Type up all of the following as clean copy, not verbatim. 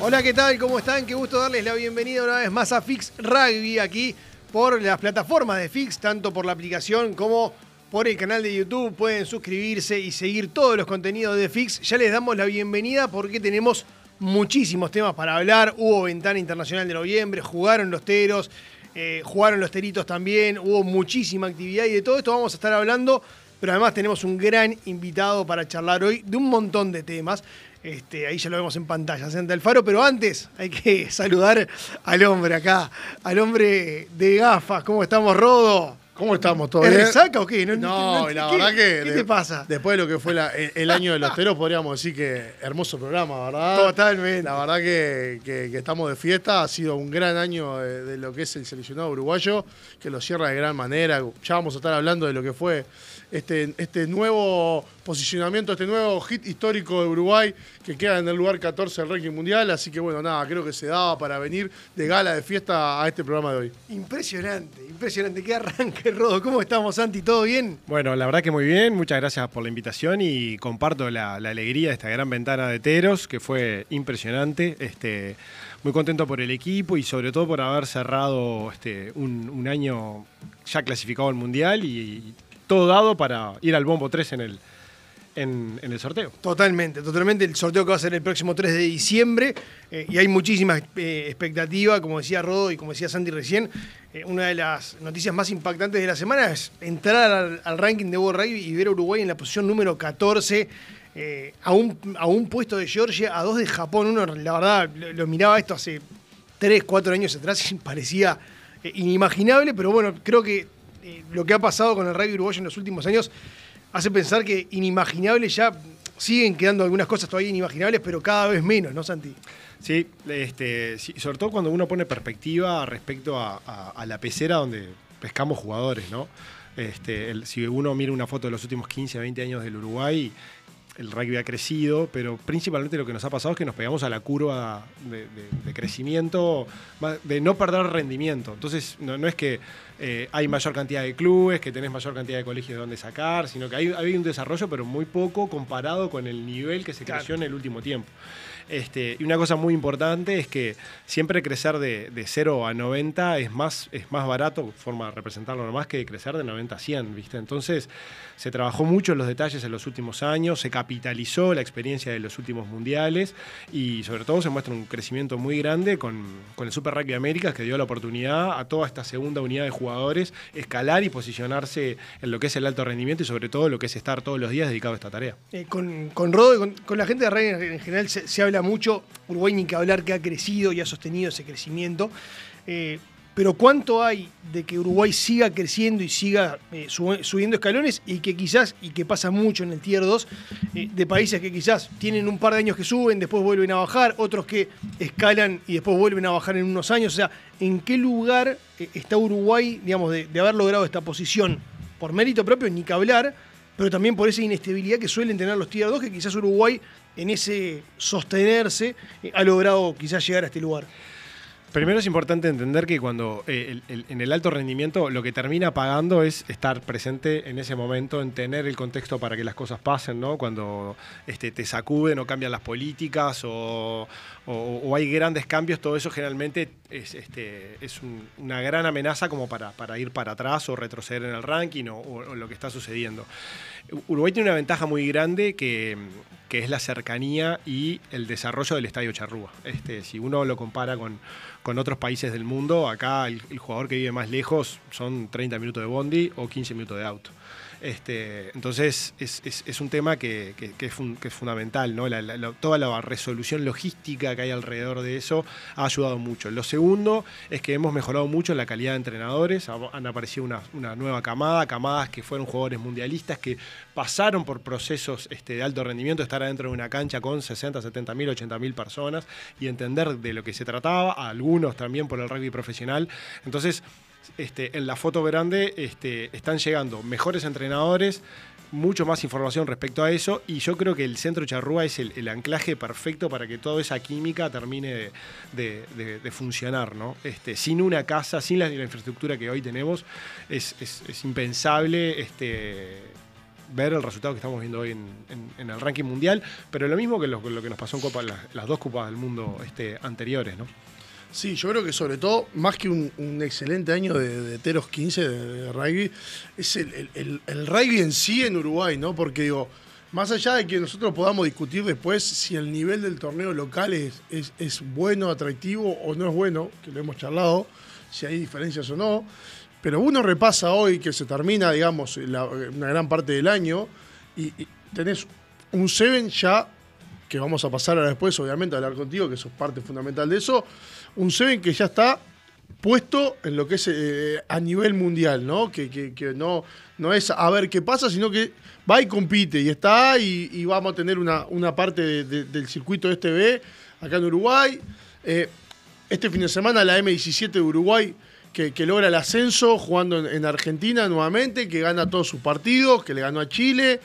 Hola, ¿qué tal? ¿Cómo están? Qué gusto darles la bienvenida una vez más a Fix Rugby aquí por las plataformas de Fix, tanto por la aplicación como por el canal de YouTube. Pueden suscribirse y seguir todos los contenidos de Fix. Ya les damos la bienvenida porque tenemos muchísimos temas para hablar. Hubo ventana internacional de noviembre, jugaron los teros, jugaron los teritos también. Hubo muchísima actividad y de todo esto vamos a estar hablando. Pero además tenemos un gran invitado para charlar hoy de un montón de temas. Ahí ya lo vemos en pantalla, Santa Alfaro, pero antes hay que saludar al hombre acá, al hombre de gafas. ¿Cómo estamos, Rodo? ¿Cómo estamos? ¿Todo ¿Es bien? resaca o qué? No, la verdad que... ¿Qué te pasa? Después de lo que fue el año de los teros, podríamos decir que hermoso programa, ¿verdad? Totalmente. La verdad que estamos de fiesta. Ha sido un gran año de lo que es el seleccionado uruguayo, que lo cierra de gran manera. Ya vamos a estar hablando de lo que fue este nuevo posicionamiento, este nuevo hit histórico de Uruguay, que queda en el lugar 14 del ranking mundial. Así que bueno, nada, creo que se daba para venir de gala, de fiesta a este programa de hoy. Impresionante, impresionante. Qué arranque, Rodo. ¿Cómo estamos, Santi? ¿Todo bien? Bueno, la verdad que muy bien. Muchas gracias por la invitación y comparto la alegría de esta gran ventana de teros, que fue impresionante. Muy contento por el equipo y sobre todo por haber cerrado un año ya clasificado al Mundial y todo dado para ir al bombo 3 en el sorteo. Totalmente. El sorteo que va a ser el próximo 3 de diciembre y hay muchísima expectativa, como decía Rodo y como decía Santi recién. Una de las noticias más impactantes de la semana es entrar al ranking de World Rugby y ver a Uruguay en la posición número 14, a un puesto de Georgia, a 2 de Japón. Uno, la verdad, lo miraba esto hace 3, 4 años atrás y parecía inimaginable, pero bueno, creo que lo que ha pasado con el rugby uruguayo en los últimos años hace pensar que inimaginable ya siguen quedando algunas cosas todavía inimaginables, pero cada vez menos, ¿no, Santi? Sí, sí, sobre todo cuando uno pone perspectiva respecto a la pecera donde pescamos jugadores, ¿no? Si uno mira una foto de los últimos 15, 20 años del Uruguay, el rugby ha crecido, pero principalmente lo que nos ha pasado es que nos pegamos a la curva de crecimiento, de no perder rendimiento. Entonces, no es que hay mayor cantidad de clubes, que tenés mayor cantidad de colegios de donde sacar, sino que hay un desarrollo, pero muy poco comparado con el nivel que se creció en el último tiempo. Y una cosa muy importante es que siempre crecer de 0 a 90 es más barato, forma de representarlo nomás, que crecer de 90 a 100, ¿viste? Entonces se trabajó mucho en los detalles en los últimos años, se capitalizó la experiencia de los últimos mundiales y sobre todo se muestra un crecimiento muy grande con el Super Rugby Américas, que dio la oportunidad a toda esta segunda unidad de jugadores escalar y posicionarse en lo que es el alto rendimiento y sobre todo lo que es estar todos los días dedicado a esta tarea. Con Rodo y con la gente de rugby en general se habla mucho, Uruguay ni que hablar que ha crecido y ha sostenido ese crecimiento, pero ¿cuánto hay de que Uruguay siga creciendo y siga subiendo escalones y que quizás, y que pasa mucho en el Tier 2, de países que quizás tienen un par de años que suben, después vuelven a bajar, otros que escalan y después vuelven a bajar en unos años? O sea, ¿en qué lugar está Uruguay, digamos, de haber logrado esta posición? Por mérito propio, ni que hablar, pero también por esa inestabilidad que suelen tener los Tier 2, que quizás Uruguay en ese sostenerse ha logrado quizás llegar a este lugar. Primero es importante entender que cuando en el alto rendimiento lo que termina pagando es estar presente en ese momento, en tener el contexto para que las cosas pasen, ¿no? Cuando te sacuden o cambian las políticas o hay grandes cambios, todo eso generalmente es una gran amenaza como para ir para atrás o retroceder en el ranking o lo que está sucediendo. Uruguay tiene una ventaja muy grande que es la cercanía y el desarrollo del Estadio Charrúa. Si uno lo compara con otros países del mundo, acá el jugador que vive más lejos son 30 minutos de bondi o 15 minutos de auto. Entonces es un tema que es fundamental, ¿no? Toda la resolución logística que hay alrededor de eso ha ayudado mucho. Lo segundo es que hemos mejorado mucho la calidad de entrenadores. Han aparecido una nueva camadas que fueron jugadores mundialistas, que pasaron por procesos de alto rendimiento, estar adentro de una cancha con 60, 70 mil, 80 mil personas y entender de lo que se trataba, algunos también por el rugby profesional. Entonces, en la foto grande están llegando mejores entrenadores, mucho más información respecto a eso, y yo creo que el Centro Charrúa es el anclaje perfecto para que toda esa química termine de funcionar, ¿no? Sin una casa, sin la infraestructura que hoy tenemos, es impensable ver el resultado que estamos viendo hoy en el ranking mundial, pero lo mismo que lo que nos pasó en Copa, las dos Copas del Mundo anteriores, ¿no? Sí, yo creo que sobre todo, más que un excelente año de Teros 15 de rugby, es el rugby en sí en Uruguay, ¿no? Porque digo, más allá de que nosotros podamos discutir después si el nivel del torneo local es bueno, atractivo o no es bueno, que lo hemos charlado, si hay diferencias o no, pero uno repasa hoy que se termina, digamos, una gran parte del año y tenés un 7 ya, que vamos a pasar ahora después, obviamente, a hablar contigo, que sos parte fundamental de eso, un 7 que ya está puesto en lo que es a nivel mundial, ¿no? Que no es a ver qué pasa, sino que va y compite y está y vamos a tener una parte del circuito este B acá en Uruguay. Este fin de semana la M17 de Uruguay que logra el ascenso jugando en Argentina nuevamente, que gana todos sus partidos, que le ganó a Chile.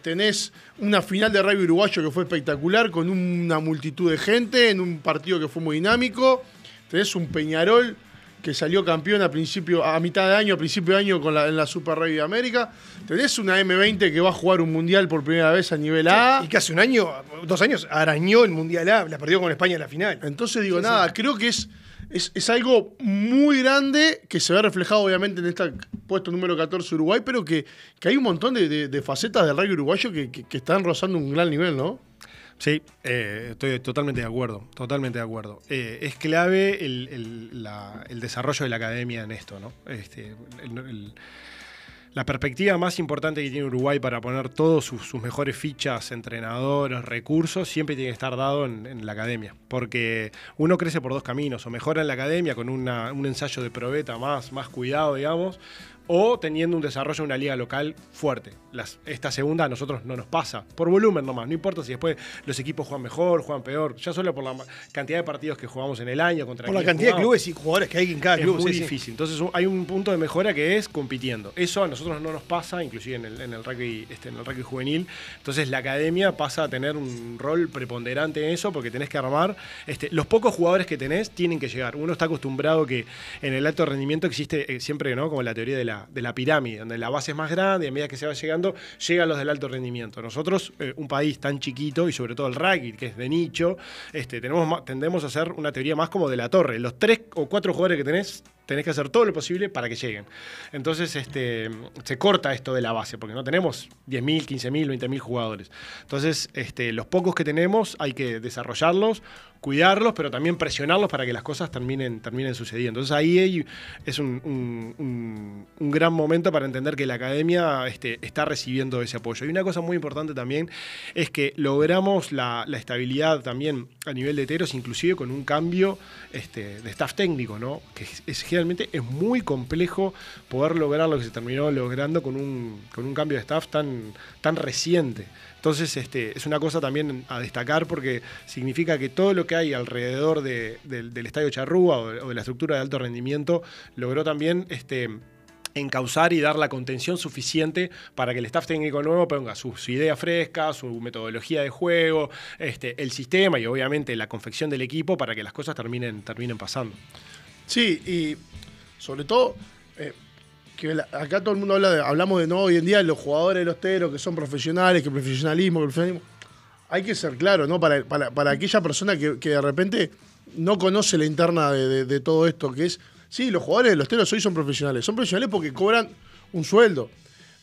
Tenés una final de rugby uruguayo que fue espectacular, con una multitud de gente, en un partido que fue muy dinámico. Tenés un Peñarol que salió campeón a mitad de año, a principio de año en la Super Rugby de América. Tenés una M20 que va a jugar un mundial por primera vez a nivel A. Y que hace 2 años, arañó el mundial A, la perdió con España en la final. Entonces digo, creo que es algo muy grande que se ve reflejado obviamente en este puesto número 14 de Uruguay, pero que hay un montón de facetas del rugby uruguayo que están rozando un gran nivel, ¿no? Sí, estoy totalmente de acuerdo, es clave el desarrollo de la academia en esto, ¿no? La perspectiva más importante que tiene Uruguay para poner todos sus mejores fichas, entrenadores, recursos, siempre tiene que estar dado en la academia. Porque uno crece por dos caminos, o mejora en la academia con un ensayo de probeta más cuidado, digamos, o teniendo un desarrollo en una liga local fuerte. Esta segunda a nosotros no nos pasa, por volumen nomás, no importa si después los equipos juegan mejor, juegan peor, ya solo por la cantidad de partidos que jugamos en el año, por la cantidad de clubes y jugadores que hay en cada club. Es muy difícil, entonces hay un punto de mejora que es compitiendo. Eso a nosotros no nos pasa, inclusive en el rugby juvenil, entonces la academia pasa a tener un rol preponderante en eso, porque tenés que armar, los pocos jugadores que tenés tienen que llegar. Uno está acostumbrado que en el alto rendimiento existe siempre, ¿no?, como la teoría de la pirámide, donde la base es más grande y a medida que se va llegando, llegan los del alto rendimiento. Nosotros, un país tan chiquito y sobre todo el rugby, que es de nicho, tendemos a hacer una teoría más como de la torre. Los 3 o 4 jugadores que tenés que hacer todo lo posible para que lleguen. Entonces se corta esto de la base, porque no tenemos 10.000, 15.000, 20.000 jugadores. Entonces los pocos que tenemos hay que desarrollarlos, cuidarlos, pero también presionarlos para que las cosas terminen sucediendo. Entonces ahí es un gran momento para entender que la academia está recibiendo ese apoyo. Y una cosa muy importante también es que logramos la estabilidad también a nivel de heteros, inclusive con un cambio de staff técnico, ¿no? Que generalmente es muy complejo poder lograr lo que se terminó logrando con un cambio de staff tan reciente. Entonces es una cosa también a destacar, porque significa que todo lo que hay alrededor del Estadio Charrúa o de la estructura de alto rendimiento logró también encauzar y dar la contención suficiente para que el staff técnico nuevo ponga sus ideas frescas, su metodología de juego, el sistema y obviamente la confección del equipo para que las cosas terminen pasando. Sí, y sobre todo que acá todo el mundo hablamos de no hoy en día los jugadores de los teros que son profesionales, que profesionalismo. Hay que ser claro, ¿no? Para aquella persona que de repente no conoce la interna de todo esto, que es, sí, los jugadores de los teros hoy son profesionales porque cobran un sueldo,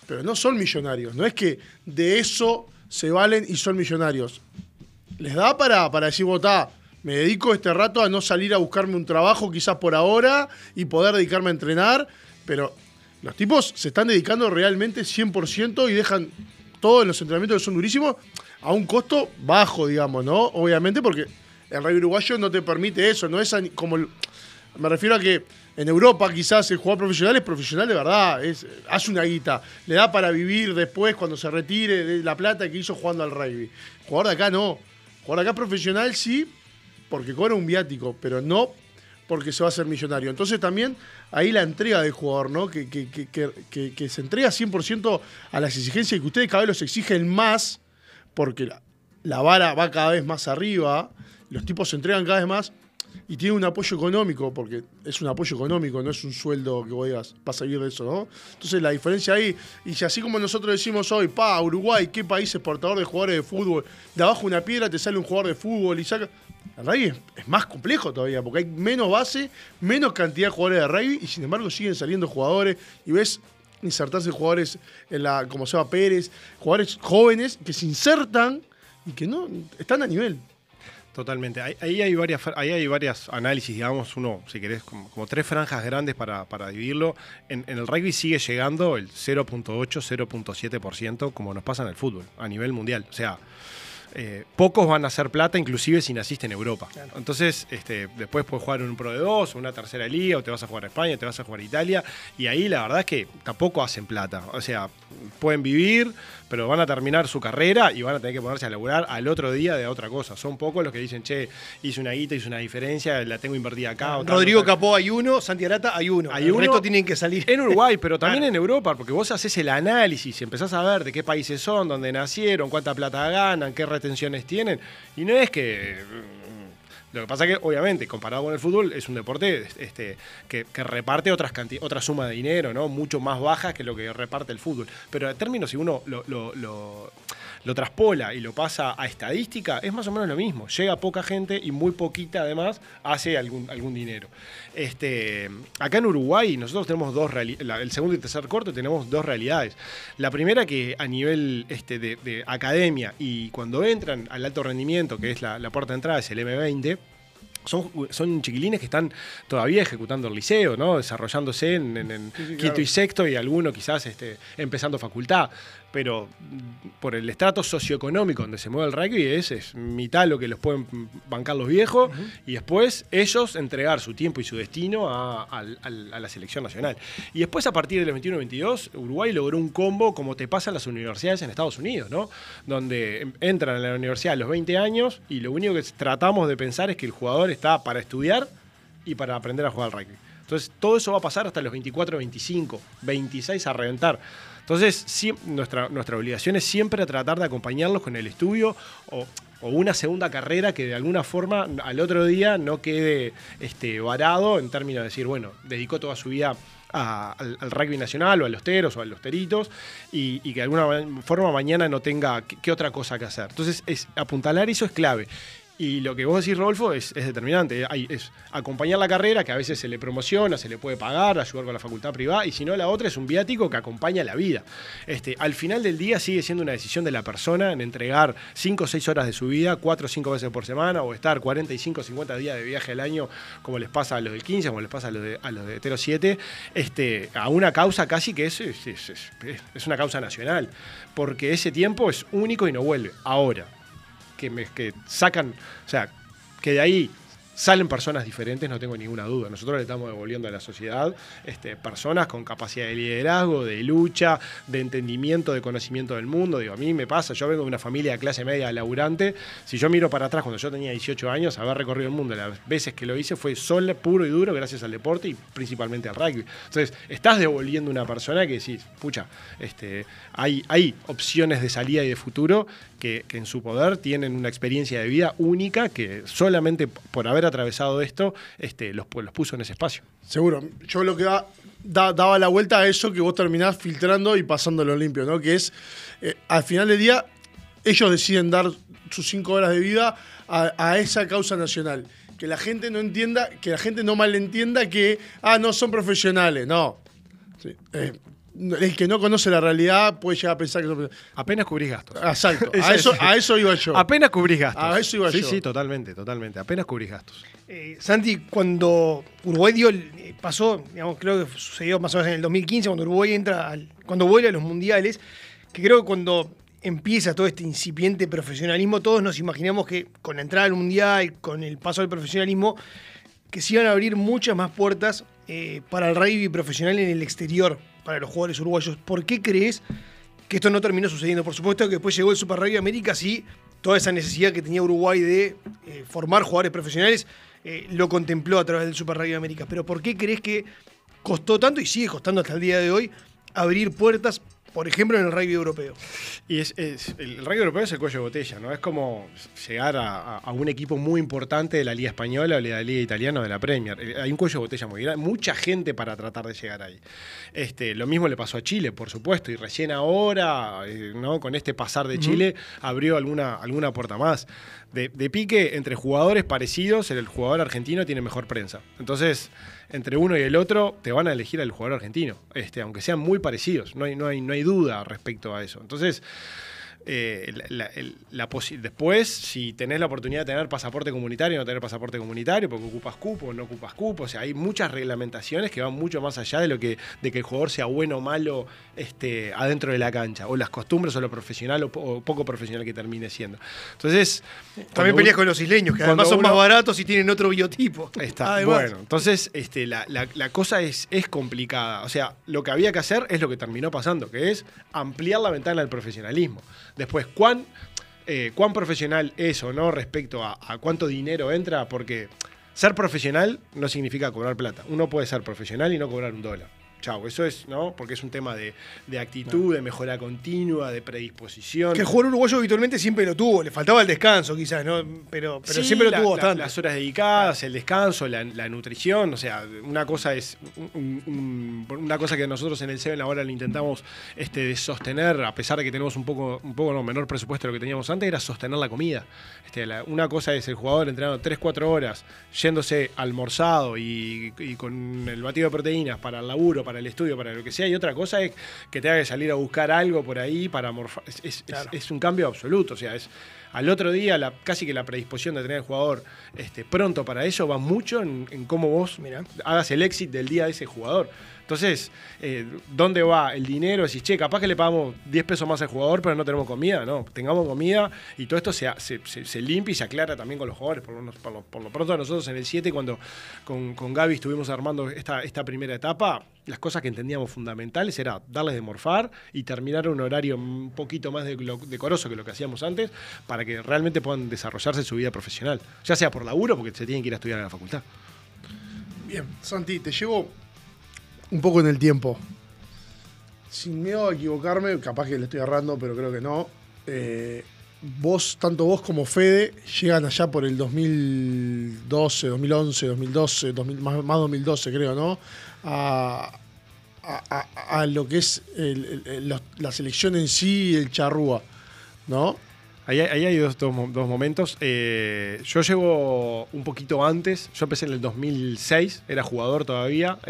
pero no son millonarios. No es que de eso se valen y son millonarios. Les da para decir, votá, me dedico este rato a no salir a buscarme un trabajo quizás por ahora y poder dedicarme a entrenar, pero los tipos se están dedicando realmente 100% y dejan todo en los entrenamientos que son durísimos a un costo bajo, digamos, ¿no? Obviamente porque el rugby uruguayo no te permite eso, no es como... Me refiero a que en Europa quizás el jugador profesional es profesional de verdad, hace una guita, le da para vivir después cuando se retire de la plata que hizo jugando al rugby. El jugador de acá no. El jugador de acá profesional sí, porque cobra un viático, pero no porque se va a hacer millonario. Entonces también ahí la entrega del jugador, ¿no? Que se entrega 100% a las exigencias y que ustedes cada vez los exigen más, porque la vara va cada vez más arriba, los tipos se entregan cada vez más. y tiene un apoyo económico, porque es un apoyo económico, no es un sueldo que vos digas, vas a vivir de eso, ¿no? Entonces la diferencia ahí, y si así como nosotros decimos hoy, Uruguay, qué país exportador de jugadores de fútbol, de abajo de una piedra te sale un jugador de fútbol y saca... El rugby es más complejo todavía, porque hay menos base, menos cantidad de jugadores de rugby, y sin embargo siguen saliendo jugadores, y ves insertarse jugadores como Seba Pérez, jugadores jóvenes que se insertan y que no están a nivel. Totalmente. Ahí hay varias análisis, digamos, uno, si querés, como 3 franjas grandes para dividirlo. En el rugby sigue llegando el 0.8, 0.7%, como nos pasa en el fútbol, a nivel mundial. O sea, pocos van a hacer plata, inclusive si naciste en Europa. Claro. Entonces, después puedes jugar en un Pro de 2, una tercera liga, o te vas a jugar a España, te vas a jugar a Italia, y ahí la verdad es que tampoco hacen plata. O sea, pueden vivir, pero van a terminar su carrera y van a tener que ponerse a laburar al otro día de otra cosa. Son pocos los que dicen, che, hice una guita, hice una diferencia, la tengo invertida acá. Rodrigo Capó hay uno, Santi Arata hay uno. El resto tienen que salir. En Uruguay, pero también en Europa, porque vos haces el análisis y empezás a ver de qué países son, dónde nacieron, cuánta plata ganan, qué retenciones tienen. Y no es que... Lo que pasa es que, obviamente, comparado con el fútbol, es un deporte que reparte otra suma de dinero, ¿no? Mucho más baja que lo que reparte el fútbol. Pero en términos, si uno lo traspola y lo pasa a estadística, es más o menos lo mismo. Llega poca gente y muy poquita, además, hace algún dinero. Acá en Uruguay, nosotros tenemos el segundo y tercer corte tenemos 2 realidades. La primera, que a nivel de academia y cuando entran al alto rendimiento, que es la puerta de entrada, es el M20, son chiquilines que están todavía ejecutando el liceo, ¿no? Desarrollándose en quinto y sexto, y alguno quizás empezando facultad. Pero por el estrato socioeconómico donde se mueve el rugby es mitad lo que los pueden bancar los viejos, y después ellos entregar su tiempo y su destino a la selección nacional. Y después, a partir del 21-22, Uruguay logró un combo como te pasa en las universidades en Estados Unidos, ¿no? Donde entran a la universidad a los 20 años y lo único que tratamos de pensar es que el jugador está para estudiar y para aprender a jugar al rugby. Entonces, todo eso va a pasar hasta los 24, 25, 26 a reventar. Entonces, nuestra obligación es siempre tratar de acompañarlos con el estudio o una segunda carrera que de alguna forma al otro día no quede varado, en términos de decir, bueno, dedicó toda su vida al rugby nacional o a los teros o a los teritos, y que de alguna forma mañana no tenga qué otra cosa que hacer. Entonces, apuntalar eso es clave. Y lo que vos decís, Rodolfo, es determinante. Es acompañar la carrera, que a veces se le promociona, se le puede pagar, ayudar con la facultad privada, y si no, la otra es un viático que acompaña la vida. Al final del día sigue siendo una decisión de la persona en entregar 5 o 6 horas de su vida, 4 o 5 veces por semana, o estar 45 o 50 días de viaje al año, como les pasa a los del 15, como les pasa a los de Tero 7, a una causa casi que es una causa nacional, porque ese tiempo es único y no vuelve. Ahora, que sacan, o sea, que de ahí salen personas diferentes, no tengo ninguna duda. Nosotros le estamos devolviendo a la sociedad personas con capacidad de liderazgo, de lucha, de entendimiento, de conocimiento del mundo. Digo, a mí me pasa, yo vengo de una familia de clase media laburante. Si yo miro para atrás, cuando yo tenía 18 años, haber recorrido el mundo, las veces que lo hice fue solo, puro y duro, gracias al deporte y principalmente al rugby. Entonces, estás devolviendo a una persona que decís, pucha, hay opciones de salida y de futuro que en su poder tienen una experiencia de vida única, que solamente por haber atravesado esto los puso en ese espacio. Seguro. Yo lo que daba la vuelta a eso que vos terminás filtrando y pasándolo limpio, ¿no? Que es, al final del día, ellos deciden dar sus 5 horas de vida a esa causa nacional. Que la gente no entienda, que la gente no malentienda que, no son profesionales. No. Sí. El que no conoce la realidad puede llegar a pensar que son... Apenas cubrís gastos. Exacto. A eso iba yo. Apenas cubrís gastos. A eso iba yo. Sí, totalmente. Apenas cubrís gastos. Santi, cuando Uruguay pasó, digamos, creo que sucedió más o menos en el 2015, cuando Uruguay cuando vuelve a los mundiales, que creo que cuando empieza todo este incipiente profesionalismo, todos nos imaginamos que con la entrada al mundial, con el paso al profesionalismo, que se iban a abrir muchas más puertas para el rugby profesional en el exterior, para los jugadores uruguayos. ¿Por qué crees que esto no terminó sucediendo? Por supuesto que después llegó el Super Rugby América, sí, toda esa necesidad que tenía Uruguay de formar jugadores profesionales lo contempló a través del Super Rugby América. Pero ¿por qué crees que costó tanto, y sigue costando hasta el día de hoy, abrir puertas por ejemplo, en el rugby europeo. Y el rugby europeo es el cuello de botella, ¿no? Es como llegar a un equipo muy importante de la Liga Española o de la Liga Italiana o de la Premier. Hay un cuello de botella muy grande, mucha gente para tratar de llegar ahí. Lo mismo le pasó a Chile, por supuesto, y recién ahora, ¿no? Con este pasar de Chile, abrió alguna puerta más. De pique, entre jugadores parecidos, el jugador argentino tiene mejor prensa. Entonces, entre uno y el otro, te van a elegir al jugador argentino, aunque sean muy parecidos. No hay duda respecto a eso. Entonces, después, si tenés la oportunidad de tener pasaporte comunitario o no tener pasaporte comunitario, porque ocupas cupo o no ocupas cupo, o sea, hay muchas reglamentaciones que van mucho más allá de que el jugador sea bueno o malo adentro de la cancha, o las costumbres o lo profesional o poco profesional que termine siendo. Entonces, también peleas con los isleños, que además son más baratos y tienen otro biotipo. Bueno, entonces la cosa es complicada. O sea, lo que había que hacer es lo que terminó pasando, que es ampliar la ventana del profesionalismo. Después, ¿cuán profesional es o no respecto a cuánto dinero entra? Porque ser profesional no significa cobrar plata. Uno puede ser profesional y no cobrar $1. Chau, eso es, ¿no? Porque es un tema de actitud, de mejora continua, de predisposición. Que el jugador uruguayo habitualmente siempre lo tuvo, le faltaba el descanso quizás, ¿no? Pero sí, siempre lo tuvo bastante. Las horas dedicadas, el descanso, la nutrición, o sea, una cosa es una cosa que nosotros en el Seven ahora lo intentamos de sostener, a pesar de que tenemos un poco menor presupuesto de lo que teníamos antes, era sostener la comida. Una cosa es el jugador entrenando 3-4 horas, yéndose almorzado y con el batido de proteínas para el laburo, para el estudio, para lo que sea, y otra cosa es que tenga que salir a buscar algo por ahí para morfar. Claro. Es un cambio absoluto, o sea, al otro día casi que la predisposición de tener el jugador pronto para eso va mucho en cómo vos hagas el exit del día de ese jugador. Entonces, ¿dónde va el dinero? Decís, che, capaz que le pagamos 10 pesos más al jugador, pero no tenemos comida. No, tengamos comida y todo esto se limpia y se aclara también con los jugadores. Por lo pronto, nosotros en el 7, cuando con Gaby estuvimos armando esta primera etapa, las cosas que entendíamos fundamentales era darles de morfar y terminar un horario un poquito más decoroso que lo que hacíamos antes, para que realmente puedan desarrollarse su vida profesional. Ya sea por laburo, porque se tienen que ir a estudiar a la facultad. Bien, Santi, te llevo un poco en el tiempo. Sin miedo a equivocarme, capaz que le estoy errando, pero creo que no. Tanto vos como Fede, llegan allá por el 2012, 2011, 2012, más 2012 creo, ¿no? A lo que es la selección en sí y el charrúa, ¿no? Ahí hay dos momentos. Yo llego un poquito antes. Yo empecé en el 2006, era jugador todavía.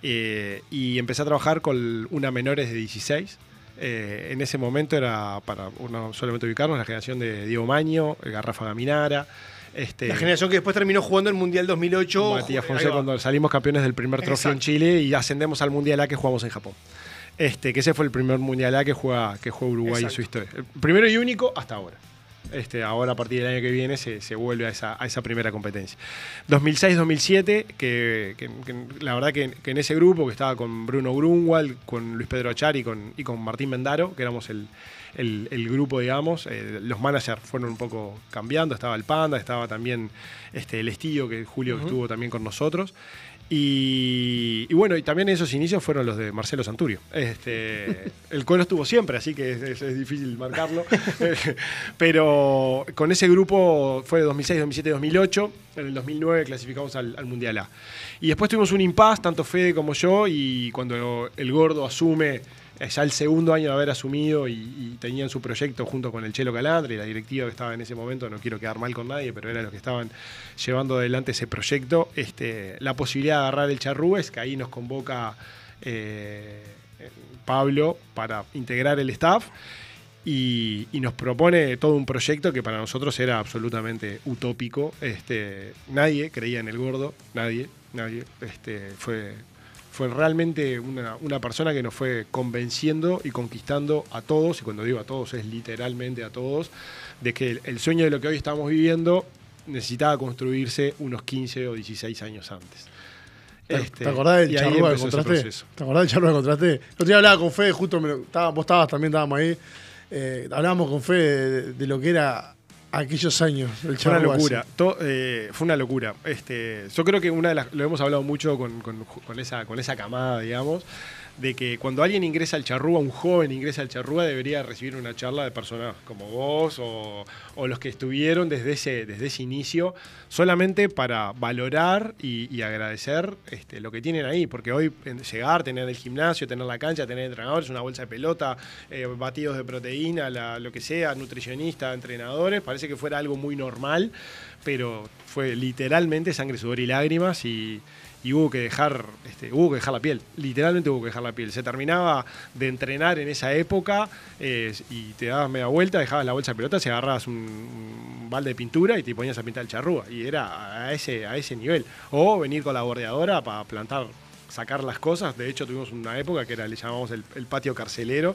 Y empecé a trabajar con una menores de 16. En ese momento era, para solamente ubicarnos, la generación de Diego Maño, Garrafa Gaminara. La generación que después terminó jugando el Mundial 2008. Matías Fonseca, cuando salimos campeones del primer trofeo en Chile y ascendemos al Mundial A que jugamos en Japón. Que ese fue el primer Mundial A que juega Uruguay en su historia. El primero y único hasta ahora. Ahora a partir del año que viene se vuelve a esa primera competencia. 2006-2007, que la verdad que en ese grupo que estaba con Bruno Grunwald, con Luis Pedro Achar y con Martín Mendaro, que éramos el grupo, digamos, los managers fueron un poco cambiando, estaba el Panda, estaba también el Estío, Julio, que estuvo también con nosotros. Y bueno, y también esos inicios fueron los de Marcelo Santurio. El Cono estuvo siempre, así que es difícil marcarlo. Pero con ese grupo fue de 2006, 2007, 2008. En el 2009 clasificamos al Mundial A. Y después tuvimos un impasse, tanto Fede como yo, y cuando el Gordo asume ya el segundo año de haber asumido y tenían su proyecto junto con el Chelo Calandra y la directiva que estaba en ese momento, no quiero quedar mal con nadie, pero eran los que estaban llevando adelante ese proyecto, la posibilidad de agarrar el charrúa es que ahí nos convoca Pablo para integrar el staff y nos propone todo un proyecto que para nosotros era absolutamente utópico. Nadie creía en el Gordo, nadie. Fue realmente una persona que nos fue convenciendo y conquistando a todos, y cuando digo a todos es literalmente a todos, de que el sueño de lo que hoy estamos viviendo necesitaba construirse unos 15 o 16 años antes. ¿Te acordás del charrúa que encontraste? ¿Te acordás del charrúa que encontraste? El otro día hablaba con Fede, justo vos también estábamos ahí. Hablábamos con Fede de lo que era aquellos años. Fue una locura. Fue una locura. Yo creo que lo hemos hablado mucho con esa camada, digamos, de que cuando alguien ingresa al Charrúa, un joven ingresa al Charrúa, debería recibir una charla de personas como vos o los que estuvieron desde ese inicio, solamente para valorar y agradecer lo que tienen ahí, porque hoy llegar, tener el gimnasio, tener la cancha, tener entrenadores, una bolsa de pelota, batidos de proteína, lo que sea, nutricionista, entrenadores, parece que fuera algo muy normal, pero fue literalmente sangre, sudor y lágrimas y hubo que dejar la piel, literalmente hubo que dejar la piel. Se terminaba de entrenar en esa época y te dabas media vuelta, dejabas la bolsa de pelotas y agarrabas un balde de pintura y te ponías a pintar el Charrúa. Y era a ese nivel. O venir con la bordeadora para plantar, sacar las cosas. De hecho, tuvimos una época que le llamamos el patio carcelero,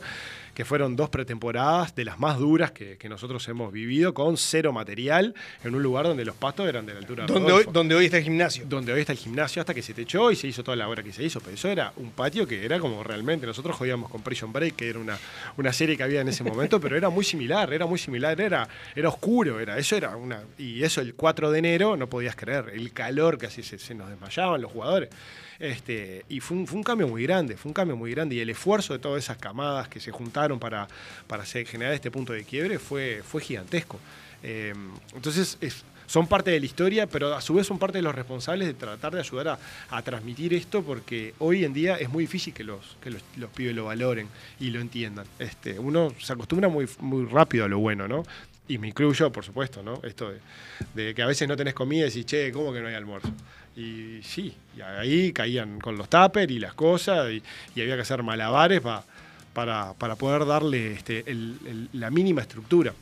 que fueron 2 pretemporadas de las más duras que nosotros hemos vivido, con 0 material, en un lugar donde los pastos eran de la altura de Rodolfo. Donde hoy está el gimnasio. Donde hoy está el gimnasio, hasta que se techó y se hizo toda la obra que se hizo. Pero eso era un patio que era como realmente. Nosotros jodíamos con Prison Break, que era una serie que había en ese momento, pero era muy similar, era oscuro. Y eso el 4 de enero no podías creer. El calor que así se nos desmayaban los jugadores. Y fue un cambio muy grande, y el esfuerzo de todas esas camadas que se juntaron para generar este punto de quiebre fue gigantesco. Entonces son parte de la historia, pero a su vez son parte de los responsables de tratar de ayudar a transmitir esto, porque hoy en día es muy difícil que los pibes lo valoren y lo entiendan. Uno se acostumbra muy, muy rápido a lo bueno, ¿no? Y me incluyo, por supuesto, ¿no? Esto de que a veces no tenés comida y decís, che, ¿cómo que no hay almuerzo? Y sí, y ahí caían con los tuppers y las cosas, y había que hacer malabares para poder darle la mínima estructura.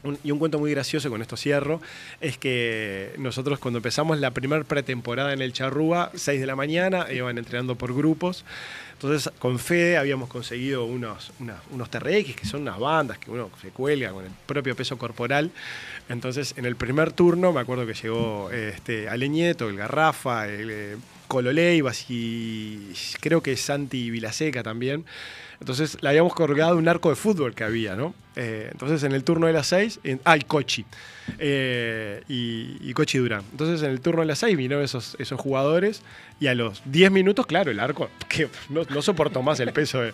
Un cuento muy gracioso, con esto cierro, es que nosotros cuando empezamos la primera pretemporada en el Charrúa, 6 de la mañana, iban entrenando por grupos. Entonces, con Fede habíamos conseguido unos TRX, que son unas bandas que uno se cuelga con el propio peso corporal. Entonces, en el primer turno, me acuerdo que llegó Ale Nieto, el Garrafa, el Colo Leivas y creo que Santi Vilaseca también. Entonces, le habíamos colgado un arco de fútbol que había, ¿no? Entonces, en el turno de las 6, el Cochi. Y Cochi Durán. Entonces, en el turno de las 6 vinieron esos jugadores y a los 10 minutos, claro, el arco que no soportó más el peso de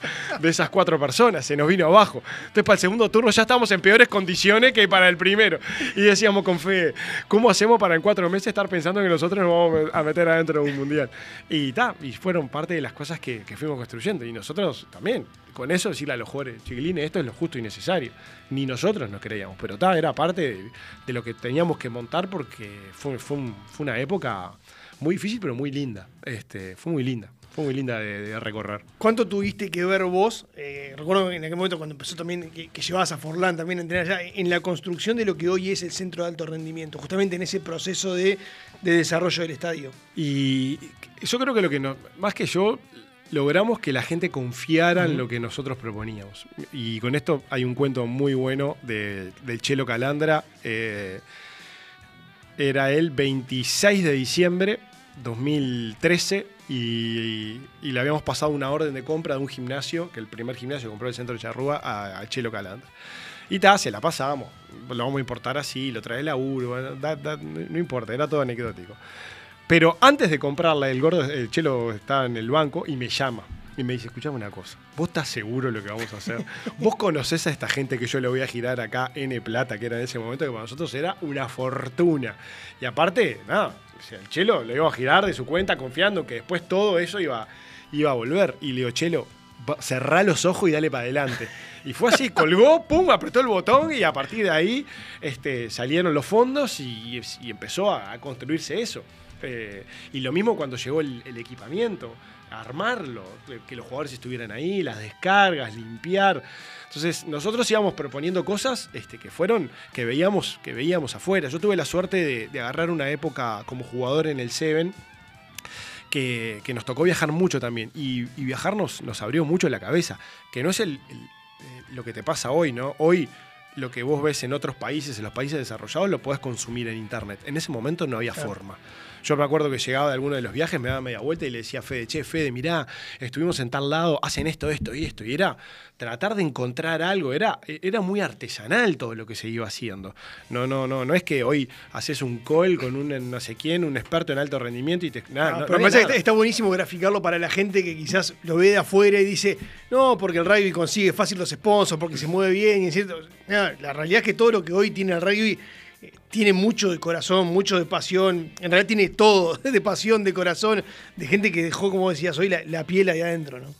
esas 4 personas, se nos vino abajo. Entonces, para el segundo turno ya estamos en peores condiciones que para el primero. Y decíamos con Fede, ¿cómo hacemos para en 4 meses estar pensando que nosotros nos vamos a meter adentro de un mundial? Y fueron parte de las cosas que fuimos construyendo. Y nosotros también, con eso decirle a los jugadores, chiquilines, esto es lo justo y necesario. Ni nosotros nos creíamos, pero era parte de lo que teníamos que montar, porque fue una época muy difícil, pero muy linda. Fue muy linda de recorrer. ¿Cuánto tuviste que ver vos? Recuerdo en aquel momento cuando empezó también, que llevabas a Forlán también a entrenar allá, en la construcción de lo que hoy es el Centro de Alto Rendimiento, justamente en ese proceso de desarrollo del estadio. Y yo creo que más que yo, logramos que la gente confiara en lo que nosotros proponíamos. Y con esto hay un cuento muy bueno del Chelo Calandra. Era el 26 de diciembre 2013 y le habíamos pasado una orden de compra de un gimnasio, que el primer gimnasio compró el centro de Charrúa, a Chelo Calandra. Y se la pasamos. Lo vamos a importar así, lo trae el laburo, no importa, era todo anecdótico. Pero antes de comprarla, el Chelo estaba en el banco y me llama. Y me dice, escuchame una cosa, ¿vos estás seguro de lo que vamos a hacer? ¿Vos conocés a esta gente que yo le voy a girar acá N plata, que era en ese momento, que para nosotros era una fortuna? Y aparte, el Chelo le iba a girar de su cuenta confiando que después todo eso iba a volver. Y le digo, Chelo, cerrá los ojos y dale para adelante. Y fue así, colgó, pum, apretó el botón y a partir de ahí salieron los fondos y empezó a construirse eso. Y lo mismo cuando llegó el equipamiento, armarlo, que los jugadores estuvieran ahí, las descargas, limpiar. Entonces nosotros íbamos proponiendo cosas que veíamos afuera. Yo tuve la suerte de agarrar una época como jugador en el Seven, que nos tocó viajar mucho también, y viajar nos abrió mucho la cabeza, que no es lo que te pasa hoy, ¿no? Hoy lo que vos ves en otros países, en los países desarrollados, lo podés consumir en internet. En ese momento no había forma. Yo me acuerdo que llegaba de alguno de los viajes, me daba media vuelta y le decía a Fede, che, Fede, mirá, estuvimos en tal lado, hacen esto, esto y esto. Y era tratar de encontrar algo, era muy artesanal todo lo que se iba haciendo. No es que hoy haces un call con un no sé quién, un experto en alto rendimiento y te... Pero me parece que está buenísimo graficarlo para la gente que quizás lo ve de afuera y dice, no, porque el rugby consigue fácil los sponsors, porque se mueve bien. Y cierto, la realidad es que todo lo que hoy tiene el rugby tiene mucho de corazón, mucho de pasión. En realidad tiene todo de pasión, de corazón, de gente que dejó, como decías hoy, la piel ahí adentro, ¿no?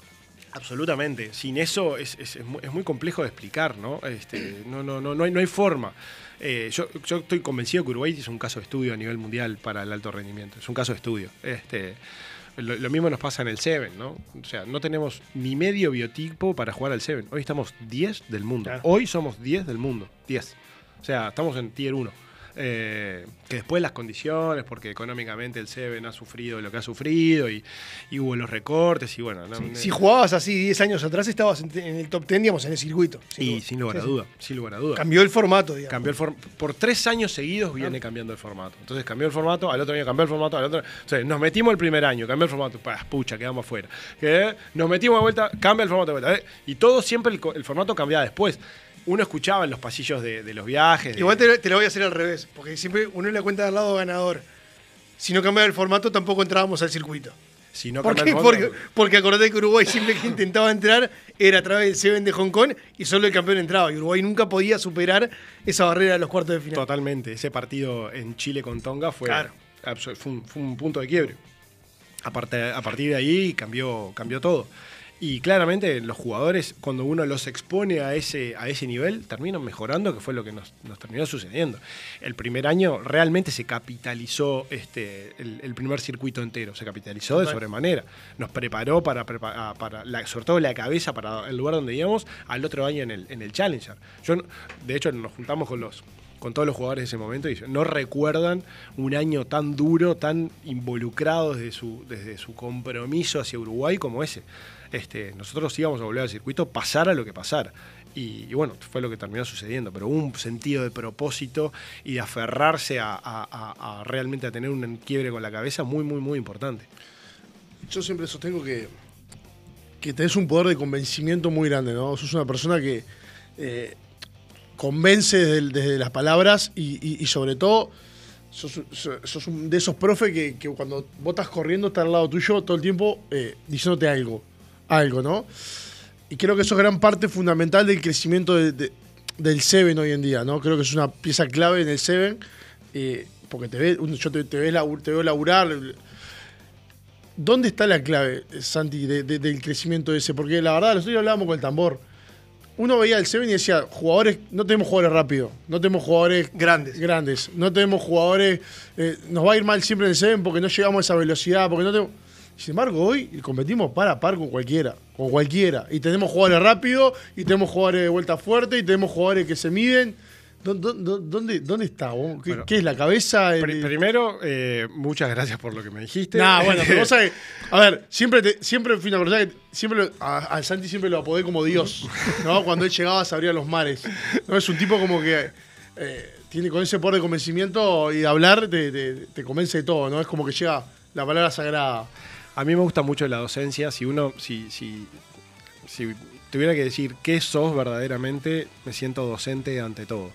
Absolutamente. Sin eso es muy complejo de explicar, ¿no? No hay forma. Yo estoy convencido que Uruguay es un caso de estudio a nivel mundial para el alto rendimiento. Es un caso de estudio. Lo mismo nos pasa en el Seven, ¿no? O sea, no tenemos ni medio biotipo para jugar al Seven. Hoy estamos 10 del mundo. Claro. Hoy somos 10 del mundo. 10. O sea, estamos en Tier 1. Que después las condiciones, porque económicamente el Seven ha sufrido lo que ha sufrido y hubo los recortes y bueno. Si jugabas así 10 años atrás estabas en el top 10, digamos, en el circuito. Sin lugar a duda. Cambió el formato, digamos. Por 3 años seguidos viene cambiando el formato. Entonces cambió el formato, al otro año cambió el formato, al otro. O sea, nos metimos el primer año, cambió el formato, pucha, quedamos afuera. Nos metimos de vuelta, cambia el formato de vuelta. Y todo siempre el formato cambiaba después. Uno escuchaba en los pasillos de los viajes. Igual te lo voy a hacer al revés, porque siempre uno le cuenta del lado ganador. Si no cambiaba el formato, tampoco entrábamos al circuito. Si no porque acordate que Uruguay siempre que intentaba entrar era a través del Seven de Hong Kong y solo el campeón entraba. Y Uruguay nunca podía superar esa barrera de los cuartos de final. Totalmente. Ese partido en Chile con Tonga fue un punto de quiebre. A partir de ahí cambió todo. Y claramente los jugadores, cuando uno los expone a ese nivel, terminan mejorando, que fue lo que nos terminó sucediendo. El primer año realmente se capitalizó el primer circuito entero, se capitalizó de sobremanera. Nos preparó sobre todo la cabeza para el lugar donde íbamos al otro año en el Challenger. De hecho, nos juntamos con todos los jugadores de ese momento y no recuerdan un año tan duro, tan involucrados desde su compromiso hacia Uruguay como ese. Nosotros íbamos a volver al circuito, pasara lo que pasara. Y bueno, fue lo que terminó sucediendo. Pero hubo un sentido de propósito y de aferrarse a realmente a tener un quiebre con la cabeza muy, muy, muy importante. Yo siempre sostengo que tenés un poder de convencimiento muy grande, ¿no? Sos una persona que convence desde las palabras y sobre todo sos de esos profes que cuando vos estás corriendo está al lado tuyo todo el tiempo diciéndote algo, ¿no? Y creo que eso es gran parte fundamental del crecimiento del Seven hoy en día, ¿no? Creo que es una pieza clave en el Seven, porque te veo laburar. ¿Dónde está la clave, Santi, del crecimiento ese? Porque la verdad, nosotros hablábamos con el tambor. Uno veía el Seven y decía, no tenemos jugadores rápidos, no tenemos jugadores grandes, no tenemos jugadores, nos va a ir mal siempre en el Seven porque no llegamos a esa velocidad, porque no tenemos... Sin embargo, hoy competimos par a par con cualquiera. Y tenemos jugadores rápidos, y tenemos jugadores de vuelta fuerte, y tenemos jugadores que se miden. ¿Dónde está? ¿Qué es la cabeza? Primero, muchas gracias por lo que me dijiste. Pero vos sabés, a ver, siempre fui una persona que al Santi siempre lo apodé como Dios, ¿no? Cuando él llegaba se abría los mares. ¿No? Es un tipo como que tiene con ese poder de convencimiento y de hablar te convence de todo, ¿no? Es como que llega la palabra sagrada. A mí me gusta mucho la docencia. Si tuviera que decir qué sos verdaderamente, me siento docente ante todo.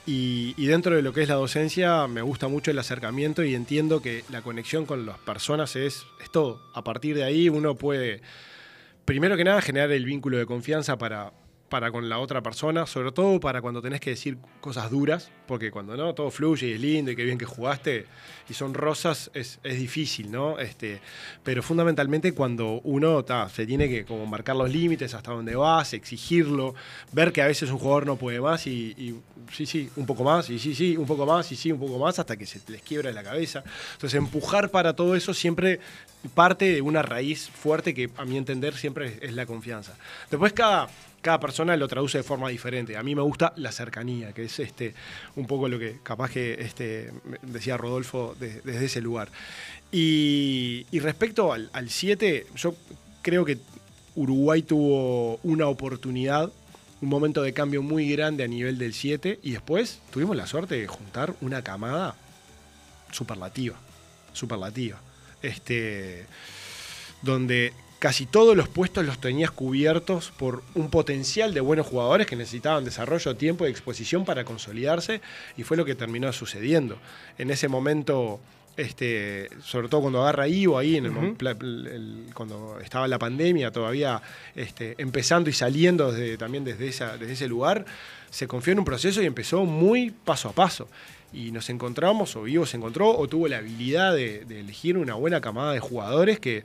Y dentro de lo que es la docencia, me gusta mucho el acercamiento y entiendo que la conexión con las personas es todo. A partir de ahí uno puede, primero que nada, generar el vínculo de confianza para con la otra persona, sobre todo para cuando tenés que decir cosas duras, porque cuando no todo fluye y es lindo y qué bien que jugaste y son rosas, es difícil, ¿no? Pero fundamentalmente cuando uno se tiene que como marcar los límites hasta dónde vas, exigirlo, ver que a veces un jugador no puede más y sí, un poco más, y sí, un poco más, y sí, un poco más, hasta que se les quiebra la cabeza. Entonces empujar para todo eso siempre parte de una raíz fuerte que a mi entender siempre es la confianza. Después cada persona lo traduce de forma diferente. A mí me gusta la cercanía, que es un poco lo que capaz que decía Rodolfo desde ese lugar. Y respecto al 7, yo creo que Uruguay tuvo una oportunidad, un momento de cambio muy grande a nivel del 7 y después tuvimos la suerte de juntar una camada superlativa. superlativa. Donde casi todos los puestos los tenías cubiertos por un potencial de buenos jugadores que necesitaban desarrollo, tiempo y exposición para consolidarse, y fue lo que terminó sucediendo. En ese momento, sobre todo cuando agarra Ivo ahí, cuando estaba la pandemia, todavía empezando y saliendo también desde ese lugar, se confió en un proceso y empezó muy paso a paso. Y nos encontramos, o Ivo se encontró, o tuvo la habilidad de elegir una buena camada de jugadores que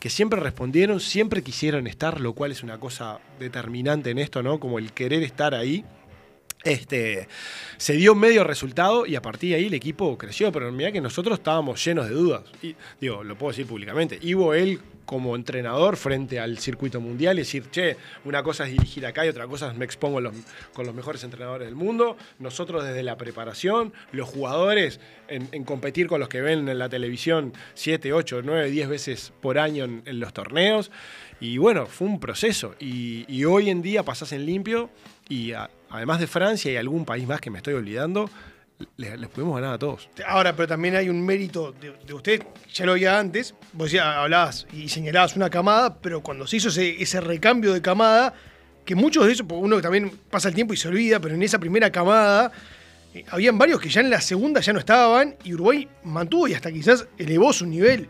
siempre respondieron, siempre quisieron estar, lo cual es una cosa determinante en esto, ¿no? Como el querer estar ahí. Se dio medio resultado y a partir de ahí el equipo creció, pero mirá que nosotros estábamos llenos de dudas. Y, lo puedo decir públicamente. Ivo, él como entrenador frente al circuito mundial, y decir, che, una cosa es dirigir acá y otra cosa es me expongo con los mejores entrenadores del mundo. Nosotros desde la preparación, los jugadores en competir con los que ven en la televisión 7, 8, 9, 10 veces por año en los torneos. Y bueno, fue un proceso. Y hoy en día pasás en limpio y además de Francia y algún país más que me estoy olvidando, les pudimos ganar a todos. Ahora, pero también hay un mérito de usted, ya lo había antes, vos ya hablabas y señalabas una camada, pero cuando se hizo ese recambio de camada, que muchos de esos, porque uno también pasa el tiempo y se olvida, pero en esa primera camada, habían varios que ya en la segunda ya no estaban, y Uruguay mantuvo y hasta quizás elevó su nivel.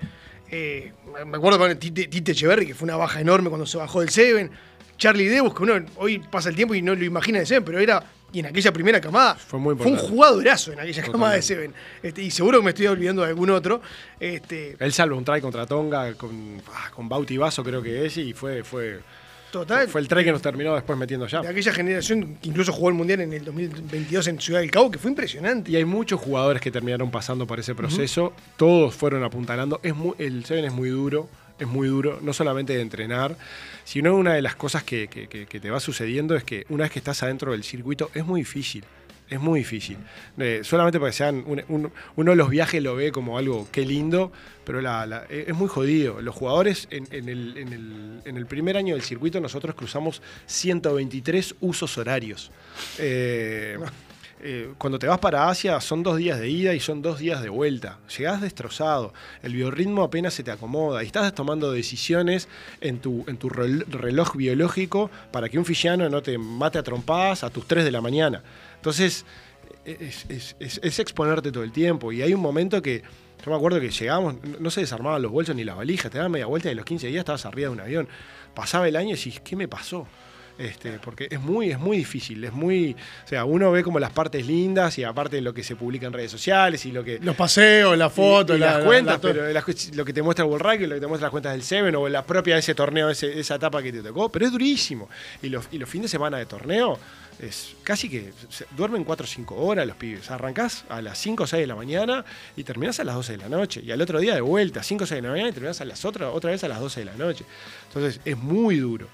Me acuerdo de Tite Echeverri, que fue una baja enorme cuando se bajó del Seven. Charlie Debus, que uno hoy pasa el tiempo y no lo imagina de Seven, pero era, y en aquella primera camada, fue un jugadorazo en aquella camada de Seven. Y seguro que me estoy olvidando de algún otro. Él salva un try contra Tonga con Bauti Basso, creo que es, y fue total. Fue el try que nos terminó después metiendo ya. De aquella generación que incluso jugó el Mundial en el 2022 en Ciudad del Cabo, que fue impresionante. Y hay muchos jugadores que terminaron pasando por ese proceso. Todos fueron apuntalando. El Seven es muy duro, no solamente de entrenar, sino una de las cosas que te va sucediendo es que una vez que estás adentro del circuito es muy difícil. Es muy difícil. Solamente porque sean uno de los viajes lo ve como algo qué lindo, pero es muy jodido. Los jugadores en el primer año del circuito nosotros cruzamos 123 usos horarios. Cuando te vas para Asia son 2 días de ida y son 2 días de vuelta. Llegás destrozado, el biorritmo apenas se te acomoda y estás tomando decisiones en tu reloj biológico para que un fiyiano no te mate a trompadas a tus 3 de la mañana. Entonces, es exponerte todo el tiempo. Y hay un momento que, yo me acuerdo que llegábamos, no se desarmaban los bolsos ni las valijas, te daban media vuelta y a los 15 días estabas arriba de un avión. Pasaba el año y decís, ¿qué me pasó? Porque es muy difícil, o sea, uno ve como las partes lindas y aparte lo que se publica en redes sociales y lo que... Los paseos, las fotos, las cuentas, pero lo que te muestra el World Rugby, lo que te muestra las cuentas del Seven o la propia de ese torneo, esa etapa que te tocó, pero es durísimo. Y los fines de semana de torneo, es casi que duermen 4 o 5 horas los pibes. Arrancás a las 5 o 6 de la mañana y terminás a las 12 de la noche. Y al otro día de vuelta, 5 o 6 de la mañana y terminás otra vez a las 12 de la noche. Entonces es muy duro.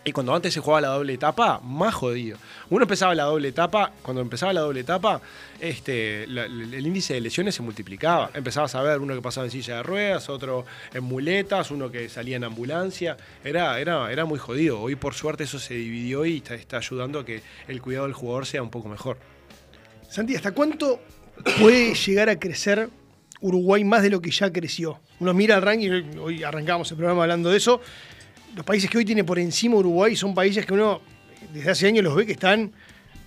Y cuando antes se jugaba la doble etapa, más jodido. Cuando empezaba la doble etapa, el índice de lesiones se multiplicaba. Empezabas a ver uno que pasaba en silla de ruedas, otro en muletas, uno que salía en ambulancia. Era muy jodido. Hoy, por suerte, eso se dividió y está ayudando a que el cuidado del jugador sea un poco mejor. Santi, ¿hasta cuánto puede llegar a crecer Uruguay más de lo que ya creció? Uno mira el ranking, hoy arrancamos el programa hablando de eso. Los países que hoy tiene por encima Uruguay son países que uno desde hace años los ve que están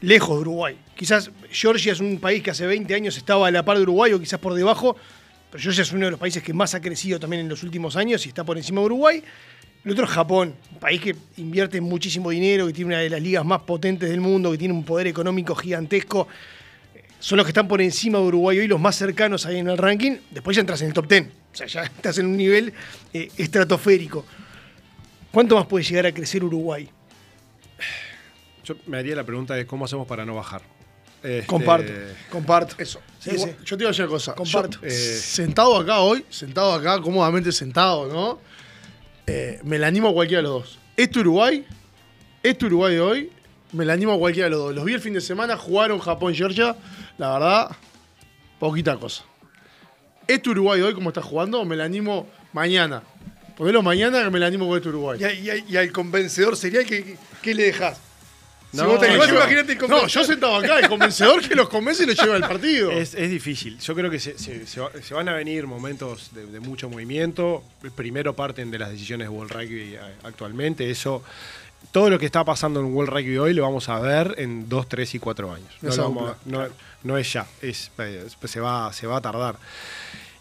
lejos de Uruguay. Quizás Georgia es un país que hace 20 años estaba a la par de Uruguay o quizás por debajo, pero Georgia es uno de los países que más ha crecido también en los últimos años y está por encima de Uruguay. El otro es Japón, un país que invierte muchísimo dinero, que tiene una de las ligas más potentes del mundo, que tiene un poder económico gigantesco. Son los que están por encima de Uruguay hoy, los más cercanos ahí en el ranking. Después ya entras en el top 10, o sea, ya estás en un nivel estratosférico. ¿Cuánto más puede llegar a crecer Uruguay? Yo me haría la pregunta de cómo hacemos para no bajar. Comparto. Eso. Sí. Yo te iba a decir una cosa. Comparto. Sentado acá, cómodamente sentado, ¿no? Me la animo a cualquiera de los dos. Este Uruguay de hoy, me la animo a cualquiera de los dos. Los vi el fin de semana, jugaron Japón-Georgia. La verdad, poquita cosa. Este Uruguay de hoy, como está jugando, me la animo mañana. Ponelo mañana que me la animo con este Uruguay. Y al convencedor serial, ¿qué le dejás? Si vos te No, animás, yo- imagínate el convencedor. No, yo sentado acá, el convencedor que los convence y los lleva al partido. Es difícil. Yo creo que se van a venir momentos de mucho movimiento. Primero parten de las decisiones de World Rugby actualmente. Todo lo que está pasando en World Rugby hoy lo vamos a ver en 2, 3 y 4 años. No es ya, se va a tardar.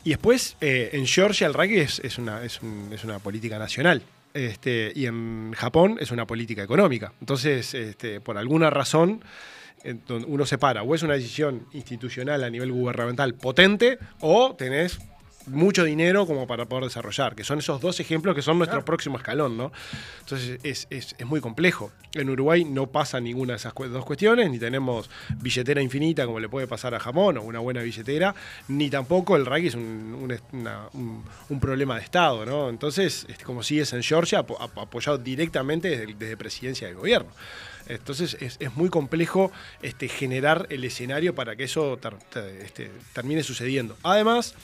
Y después, en Georgia el rugby es una política nacional. Y en Japón es una política económica. Entonces, por alguna razón, uno separa, o es una decisión institucional a nivel gubernamental potente, o tenés mucho dinero como para poder desarrollar, que son esos dos ejemplos que son nuestro próximo escalón, ¿no? Entonces es muy complejo. En Uruguay no pasa ninguna de esas dos cuestiones, ni tenemos billetera infinita como le puede pasar a Japón, o una buena billetera, ni tampoco el rugby es un problema de Estado, ¿no? Entonces, como sigues en Georgia, apoyado directamente desde presidencia del gobierno. Entonces es muy complejo generar el escenario para que eso termine sucediendo. Además,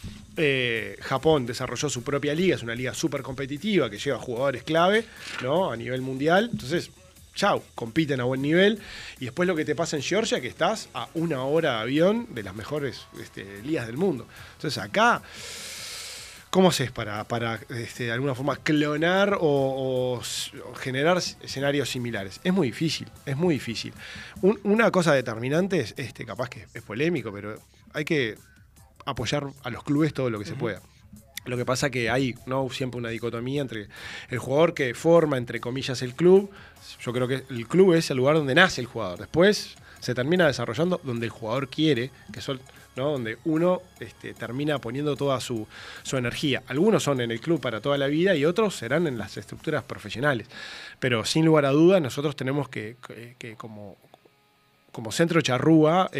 Japón desarrolló su propia liga, es una liga súper competitiva que lleva jugadores clave, ¿no? A nivel mundial. Entonces, chau, compiten a buen nivel. Y después lo que te pasa en Georgia, que estás a 1 hora de avión de las mejores ligas del mundo. Entonces acá, ¿cómo haces para de alguna forma clonar o generar escenarios similares? Es muy difícil, es muy difícil. Una cosa determinante es, capaz que es polémico, pero hay que apoyar a los clubes todo lo que se pueda. Lo que pasa que hay, ¿no?, siempre una dicotomía entre el jugador que forma, entre comillas, el club. Yo creo que el club es el lugar donde nace el jugador. Después se termina desarrollando donde el jugador quiere, que son, ¿no?, donde uno termina poniendo toda su energía. Algunos son en el club para toda la vida y otros serán en las estructuras profesionales. Pero sin lugar a dudas nosotros tenemos que como centro charrúa,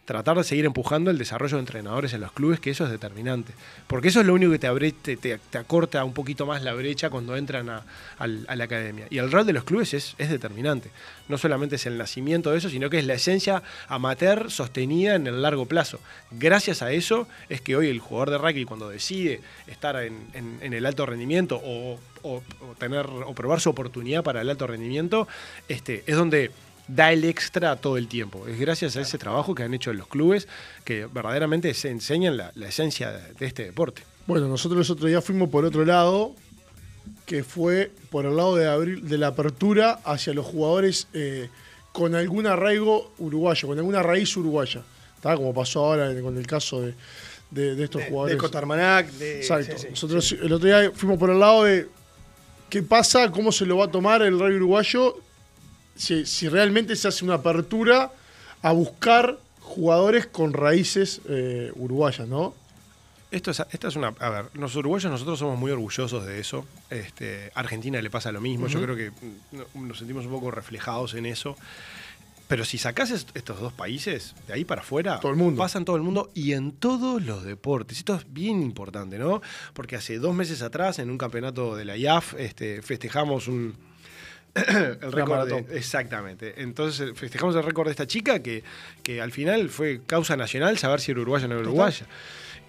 tratar de seguir empujando el desarrollo de entrenadores en los clubes, que eso es determinante. Porque eso es lo único que te acorta un poquito más la brecha cuando entran a la academia. Y el rol de los clubes es determinante. No solamente es el nacimiento de eso, sino que es la esencia amateur sostenida en el largo plazo. Gracias a eso es que hoy el jugador de rugby, cuando decide estar en el alto rendimiento o probar su oportunidad para el alto rendimiento, es donde da el extra todo el tiempo. Es gracias a ese trabajo que han hecho los clubes que verdaderamente se enseñan la esencia de este deporte. Bueno, nosotros el otro día fuimos por otro lado, que fue por el lado de la apertura hacia los jugadores con algún arraigo uruguayo, con alguna raíz uruguaya. ¿Tá? Como pasó ahora con el caso de estos jugadores. De Cotarmanac. Exacto. Sí. Nosotros el otro día fuimos por el lado de qué pasa, cómo se lo va a tomar el rugby uruguayo, si realmente se hace una apertura a buscar jugadores con raíces uruguayas, ¿no? Esta es una... A ver, los uruguayos nosotros somos muy orgullosos de eso. A Argentina le pasa lo mismo. Yo creo que nos sentimos un poco reflejados en eso. Pero si sacás estos dos países, de ahí para afuera, todo el mundo. Pasan todo el mundo y en todos los deportes. Esto es bien importante, ¿no? Porque hace 2 meses atrás, en un campeonato de la IAF, festejamos el récord exactamente. Entonces festejamos el récord de esta chica que al final fue causa nacional saber si era uruguaya o no era uruguaya.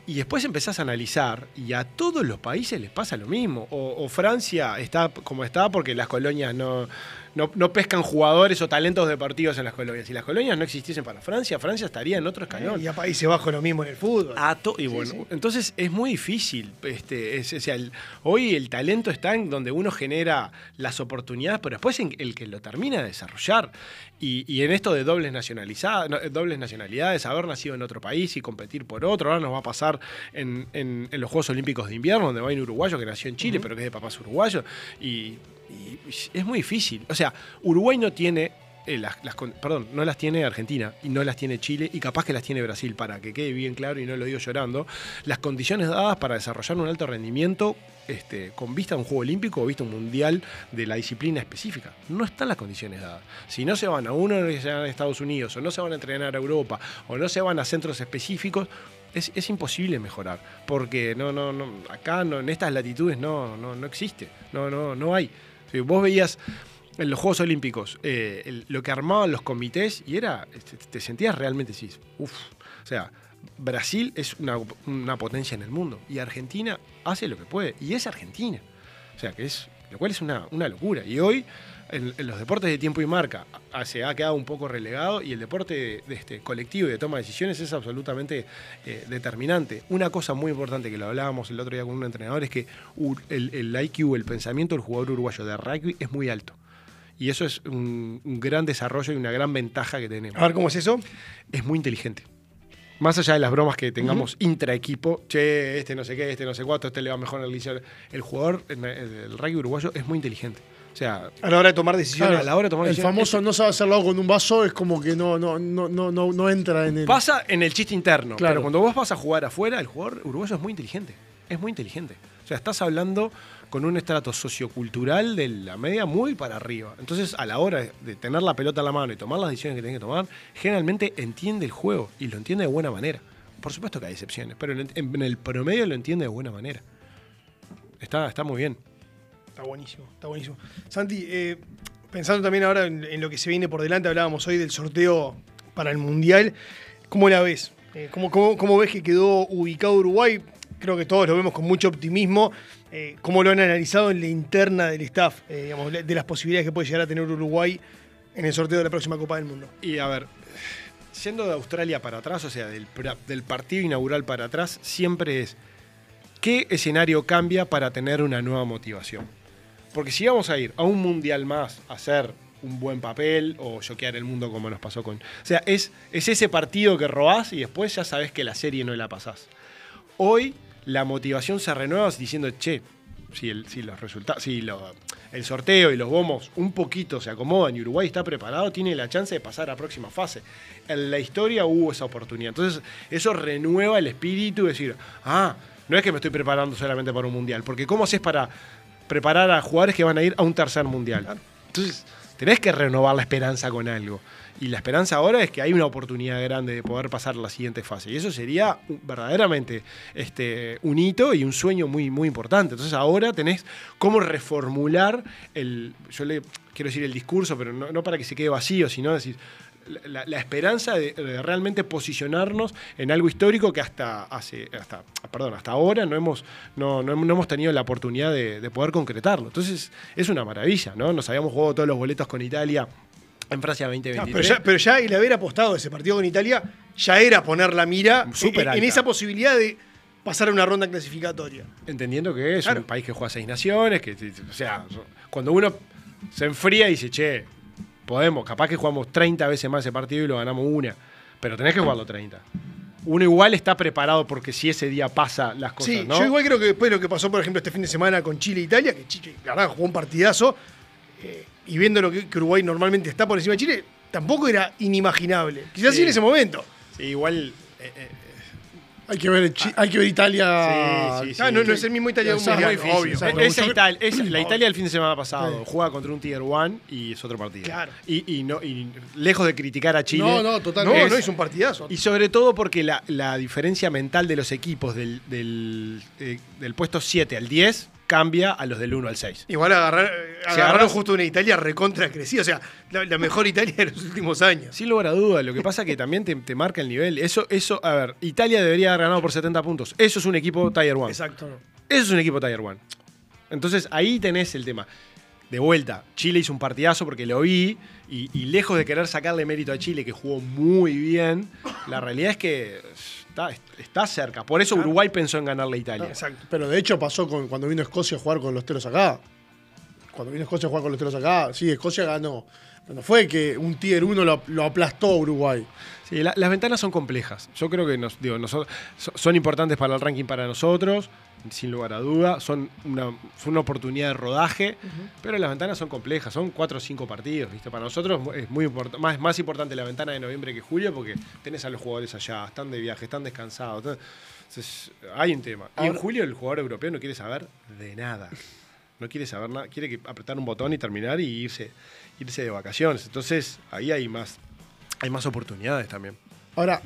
Y después empezás a analizar y a todos los países les pasa lo mismo. O Francia está como está porque las colonias no pescan jugadores o talentos deportivos en las colonias. Si las colonias no existiesen para Francia, Francia estaría en otro escalón. Y a Países Bajos lo mismo en el fútbol. Y bueno, entonces es muy difícil. Hoy el talento está en donde uno genera las oportunidades, pero después en el que lo termina de desarrollar. Y en esto de dobles nacionalidades, haber nacido en otro país y competir por otro. Ahora nos va a pasar en los Juegos Olímpicos de Invierno, donde va un uruguayo que nació en Chile, pero que es de papás uruguayos. Y es muy difícil. O sea, Uruguay no tiene, no las tiene Argentina y no las tiene Chile y capaz que las tiene Brasil, para que quede bien claro y no lo digo llorando, las condiciones dadas para desarrollar un alto rendimiento con vista a un Juego Olímpico o vista a un Mundial de la disciplina específica. No están las condiciones dadas. Si no se van a una universidad de Estados Unidos o no se van a entrenar a Europa o no se van a centros específicos, es imposible mejorar, porque acá en estas latitudes no existe, no hay. Si vos veías en los Juegos Olímpicos lo que armaban los comités y te sentías realmente así, o sea, Brasil es una potencia en el mundo y Argentina hace lo que puede y es Argentina, o sea que es lo cual es una locura. Y hoy, en los deportes de tiempo y marca, se ha quedado un poco relegado y el deporte de colectivo y de toma de decisiones es absolutamente determinante. Una cosa muy importante que lo hablábamos el otro día con un entrenador es que el IQ, el pensamiento del jugador uruguayo de rugby es muy alto. Y eso es un gran desarrollo y una gran ventaja que tenemos. A ver, ¿cómo es eso? Es muy inteligente. Más allá de las bromas que tengamos intraequipo, che, este no sé qué, este no sé cuánto, este le va mejor en el liceo. El jugador del rugby uruguayo es muy inteligente. O sea, a la hora de tomar decisiones. Claro, a la hora de tomar el decisiones. famoso no sabe hacerlo con un vaso es como que no entra en el... Pasa en el chiste interno, Claro. pero cuando vos vas a jugar afuera, el jugador uruguayo es muy inteligente. Es muy inteligente. O sea, estás hablando con un estrato sociocultural de la media muy para arriba. Entonces, a la hora de tener la pelota en la mano y tomar las decisiones que tiene que tomar, generalmente entiende el juego y lo entiende de buena manera. Por supuesto que hay excepciones, pero en el promedio lo entiende de buena manera. Está muy bien. Está buenísimo, está buenísimo. Santi, pensando también ahora en lo que se viene por delante, hablábamos hoy del sorteo para el Mundial. ¿Cómo la ves? ¿Cómo ves que quedó ubicado Uruguay? Creo que todos lo vemos con mucho optimismo. ¿Cómo lo han analizado en la interna del staff? Digamos, de las posibilidades que puede llegar a tener Uruguay en el sorteo de la próxima Copa del Mundo. Y a ver, yendo de Australia para atrás, o sea, del partido inaugural para atrás, siempre es ¿qué escenario cambia para tener una nueva motivación? Porque si vamos a ir a un mundial más a hacer un buen papel o choquear el mundo como nos pasó con... O sea, es ese partido que robás y después ya sabés que la serie no la pasás. Hoy la motivación se renueva diciendo, che, si los resultados, el sorteo y los bomos un poquito se acomodan y Uruguay está preparado, tiene la chance de pasar a la próxima fase. En la historia hubo esa oportunidad. Entonces, eso renueva el espíritu y decir, no es que me estoy preparando solamente para un mundial, porque ¿cómo haces para preparar a jugadores que van a ir a un tercer mundial? Entonces, tenés que renovar la esperanza con algo. Y la esperanza ahora es que hay una oportunidad grande de poder pasar a la siguiente fase. Y eso sería verdaderamente un hito y un sueño muy, muy importante. Entonces ahora tenés cómo reformular yo le quiero decir el discurso, pero no para que se quede vacío, sino decir la esperanza de realmente posicionarnos en algo histórico que hasta ahora no hemos tenido la oportunidad de poder concretarlo. Entonces es una maravilla, ¿no? Nos habíamos jugado todos los boletos con Italia en Francia 2023. Pero ya el haber apostado ese partido con Italia ya era poner la mira en esa posibilidad de pasar a una ronda clasificatoria. Entendiendo que es un país que juega 6 naciones, o sea, cuando uno se enfría y dice, che, capaz que jugamos 30 veces más ese partido y lo ganamos una, pero tenés que jugarlo 30. Uno igual está preparado porque si ese día pasa las cosas, sí, ¿no? Yo igual creo que después de lo que pasó, por ejemplo, este fin de semana con Chile e Italia, que Chile, la verdad, jugó un partidazo, y viendo lo que Uruguay normalmente está por encima de Chile, tampoco era inimaginable. Quizás sí en ese momento. Sí, igual... Hay que ver Italia. Sí. No es el mismo Italia de un mundial, obvio. La Italia del fin de semana pasado juega contra un Tier 1 y es otro partido. Claro. Y lejos de criticar a Chile. No, totalmente. No, es un partidazo. Y sobre todo porque la diferencia mental de los equipos del puesto 7 al 10 cambia a los del 1 al 6. Igual agarraron justo una Italia recontra crecida, o sea, la mejor Italia de los últimos años. Sin lugar a dudas, lo que pasa es que también te marca el nivel. Eso, a ver, Italia debería haber ganado por 70 puntos. Eso es un equipo Tier 1. Exacto. Eso es un equipo Tier 1. Entonces ahí tenés el tema. De vuelta, Chile hizo un partidazo porque lo vi y lejos de querer sacarle mérito a Chile, que jugó muy bien, la realidad es que está cerca. Por eso Uruguay pensó en ganarle a Italia. Exacto. Pero de hecho pasó cuando vino Escocia a jugar con los teros acá. Sí, Escocia ganó. No fue que un Tier 1 lo aplastó a Uruguay. Sí, las ventanas son complejas. Yo creo que son importantes para el ranking para nosotros, sin lugar a duda. Son una oportunidad de rodaje, pero las ventanas son complejas. Son 4 o 5 partidos, ¿viste? Para nosotros es muy más importante la ventana de noviembre que julio porque tenés a los jugadores allá, están de viaje, están descansados. Entonces, hay un tema. Y en julio el jugador europeo no quiere saber de nada. No quiere saber nada. Quiere apretar un botón y terminar y irse de vacaciones. Entonces, ahí hay más oportunidades también. Ahora,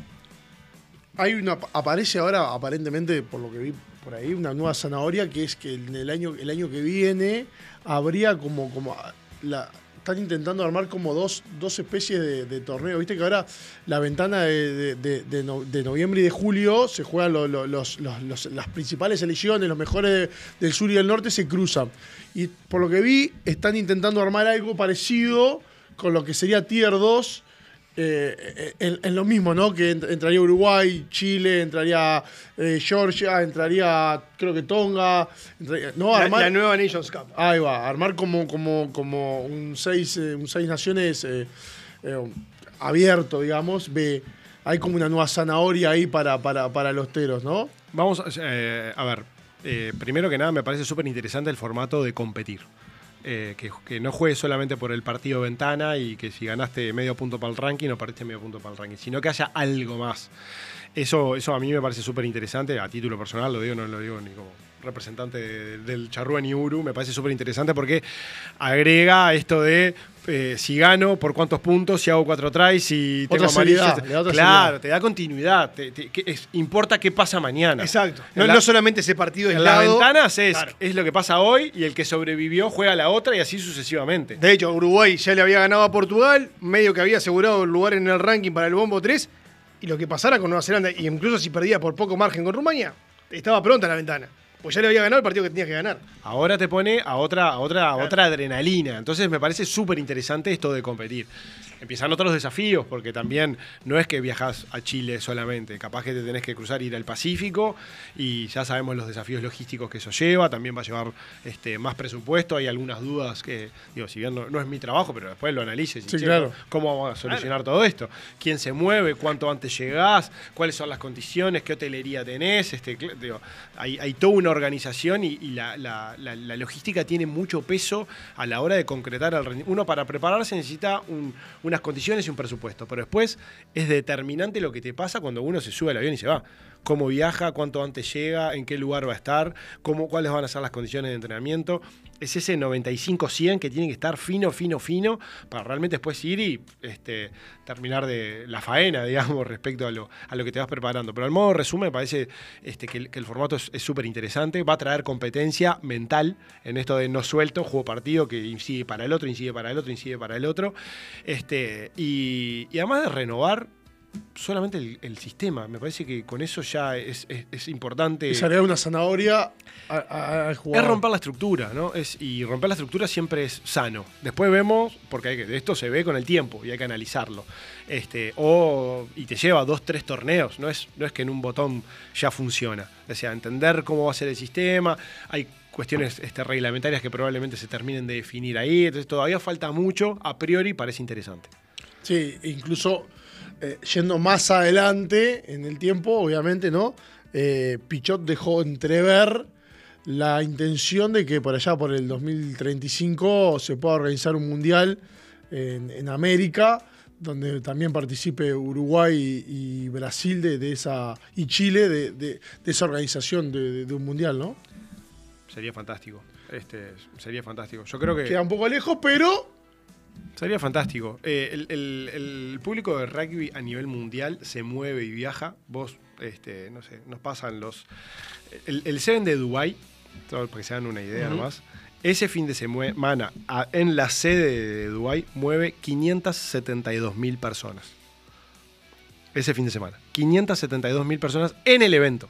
aparece ahora, aparentemente, por lo que vi por ahí, una nueva zanahoria, que es que en el año que viene habría están intentando armar como dos especies de torneos. Viste que ahora la ventana de noviembre y de julio se juegan las principales selecciones, los mejores del sur y del norte se cruzan. Y por lo que vi, están intentando armar algo parecido con lo que sería Tier 2. En lo mismo, ¿no? Que entraría Uruguay, Chile, entraría Georgia, entraría creo que Tonga, ¿no? La nueva Nations Cup. Ahí va, armar como un seis naciones abierto, digamos. Hay como una nueva zanahoria ahí para los teros, ¿no? Vamos a ver, primero que nada me parece súper interesante el formato de competir. Que no juegues solamente por el partido ventana y que si ganaste medio punto para el ranking o perdiste medio punto para el ranking, sino que haya algo más. Eso a mí me parece súper interesante, a título personal, lo digo, no lo digo ni como representante del Charrúa ni Uru, me parece súper interesante porque agrega esto de si gano, por cuántos puntos, si hago 4 tries, si tengo amarillas. Claro, te da continuidad, importa qué pasa mañana. Exacto. No solamente ese partido aislado. En las ventanas es lo que pasa hoy y el que sobrevivió juega la otra y así sucesivamente. De hecho, Uruguay ya le había ganado a Portugal, medio que había asegurado el lugar en el ranking para el bombo 3, y lo que pasara con Nueva Zelanda, y incluso si perdía por poco margen con Rumania, estaba pronta la ventana. Pues ya le había ganado el partido que tenía que ganar. Ahora te pone a otra adrenalina. Entonces me parece súper interesante esto de competir. Empiezan otros desafíos, porque también no es que viajas a Chile solamente. Capaz que te tenés que cruzar, ir al Pacífico, y ya sabemos los desafíos logísticos que eso lleva. También va a llevar más presupuesto. Hay algunas dudas que, digo, si bien no es mi trabajo, pero después lo analices y claro. ¿Cómo vamos a solucionar todo esto? ¿Quién se mueve? ¿Cuánto antes llegás? ¿Cuáles son las condiciones? ¿Qué hotelería tenés? Digo, hay toda una organización y la logística tiene mucho peso a la hora de concretar el rendimiento. Uno para prepararse necesita unas condiciones y un presupuesto, pero después es determinante lo que te pasa cuando uno se sube al avión y se va. Cómo viaja, cuánto antes llega, en qué lugar va a estar, cuáles van a ser las condiciones de entrenamiento. Es ese 95-100 que tiene que estar fino para realmente después ir y terminar de la faena, digamos, respecto a lo que te vas preparando. Pero al modo resumen me parece que el formato es súper interesante. Va a traer competencia mental en esto de no suelto, juego partido, que incide para el otro, incide para el otro, incide para el otro. Y además de renovar solamente el sistema, me parece que con eso ya es importante. Y salir una zanahoria al jugador. Es romper la estructura, ¿no? Y romper la estructura siempre es sano. Después vemos, porque esto se ve con el tiempo y hay que analizarlo. Y te lleva 2-3 torneos, no es que en un botón ya funciona. O sea, entender cómo va a ser el sistema, hay cuestiones reglamentarias que probablemente se terminen de definir ahí, entonces todavía falta mucho, a priori parece interesante. Sí, incluso yendo más adelante en el tiempo, obviamente, ¿no? Pichot dejó entrever la intención de que por allá, por el 2035, se pueda organizar un mundial en América, donde también participe Uruguay y Brasil y Chile de esa organización de un mundial, ¿no? Sería fantástico. Sería fantástico. Yo creo que queda un poco lejos, pero sería fantástico. El público de rugby a nivel mundial se mueve y viaja. Vos, no sé, nos pasan el Seven de Dubái, para que se hagan una idea nomás. Ese fin de semana en la sede de Dubái mueve 572.000 personas. Ese fin de semana. 572.000 personas en el evento.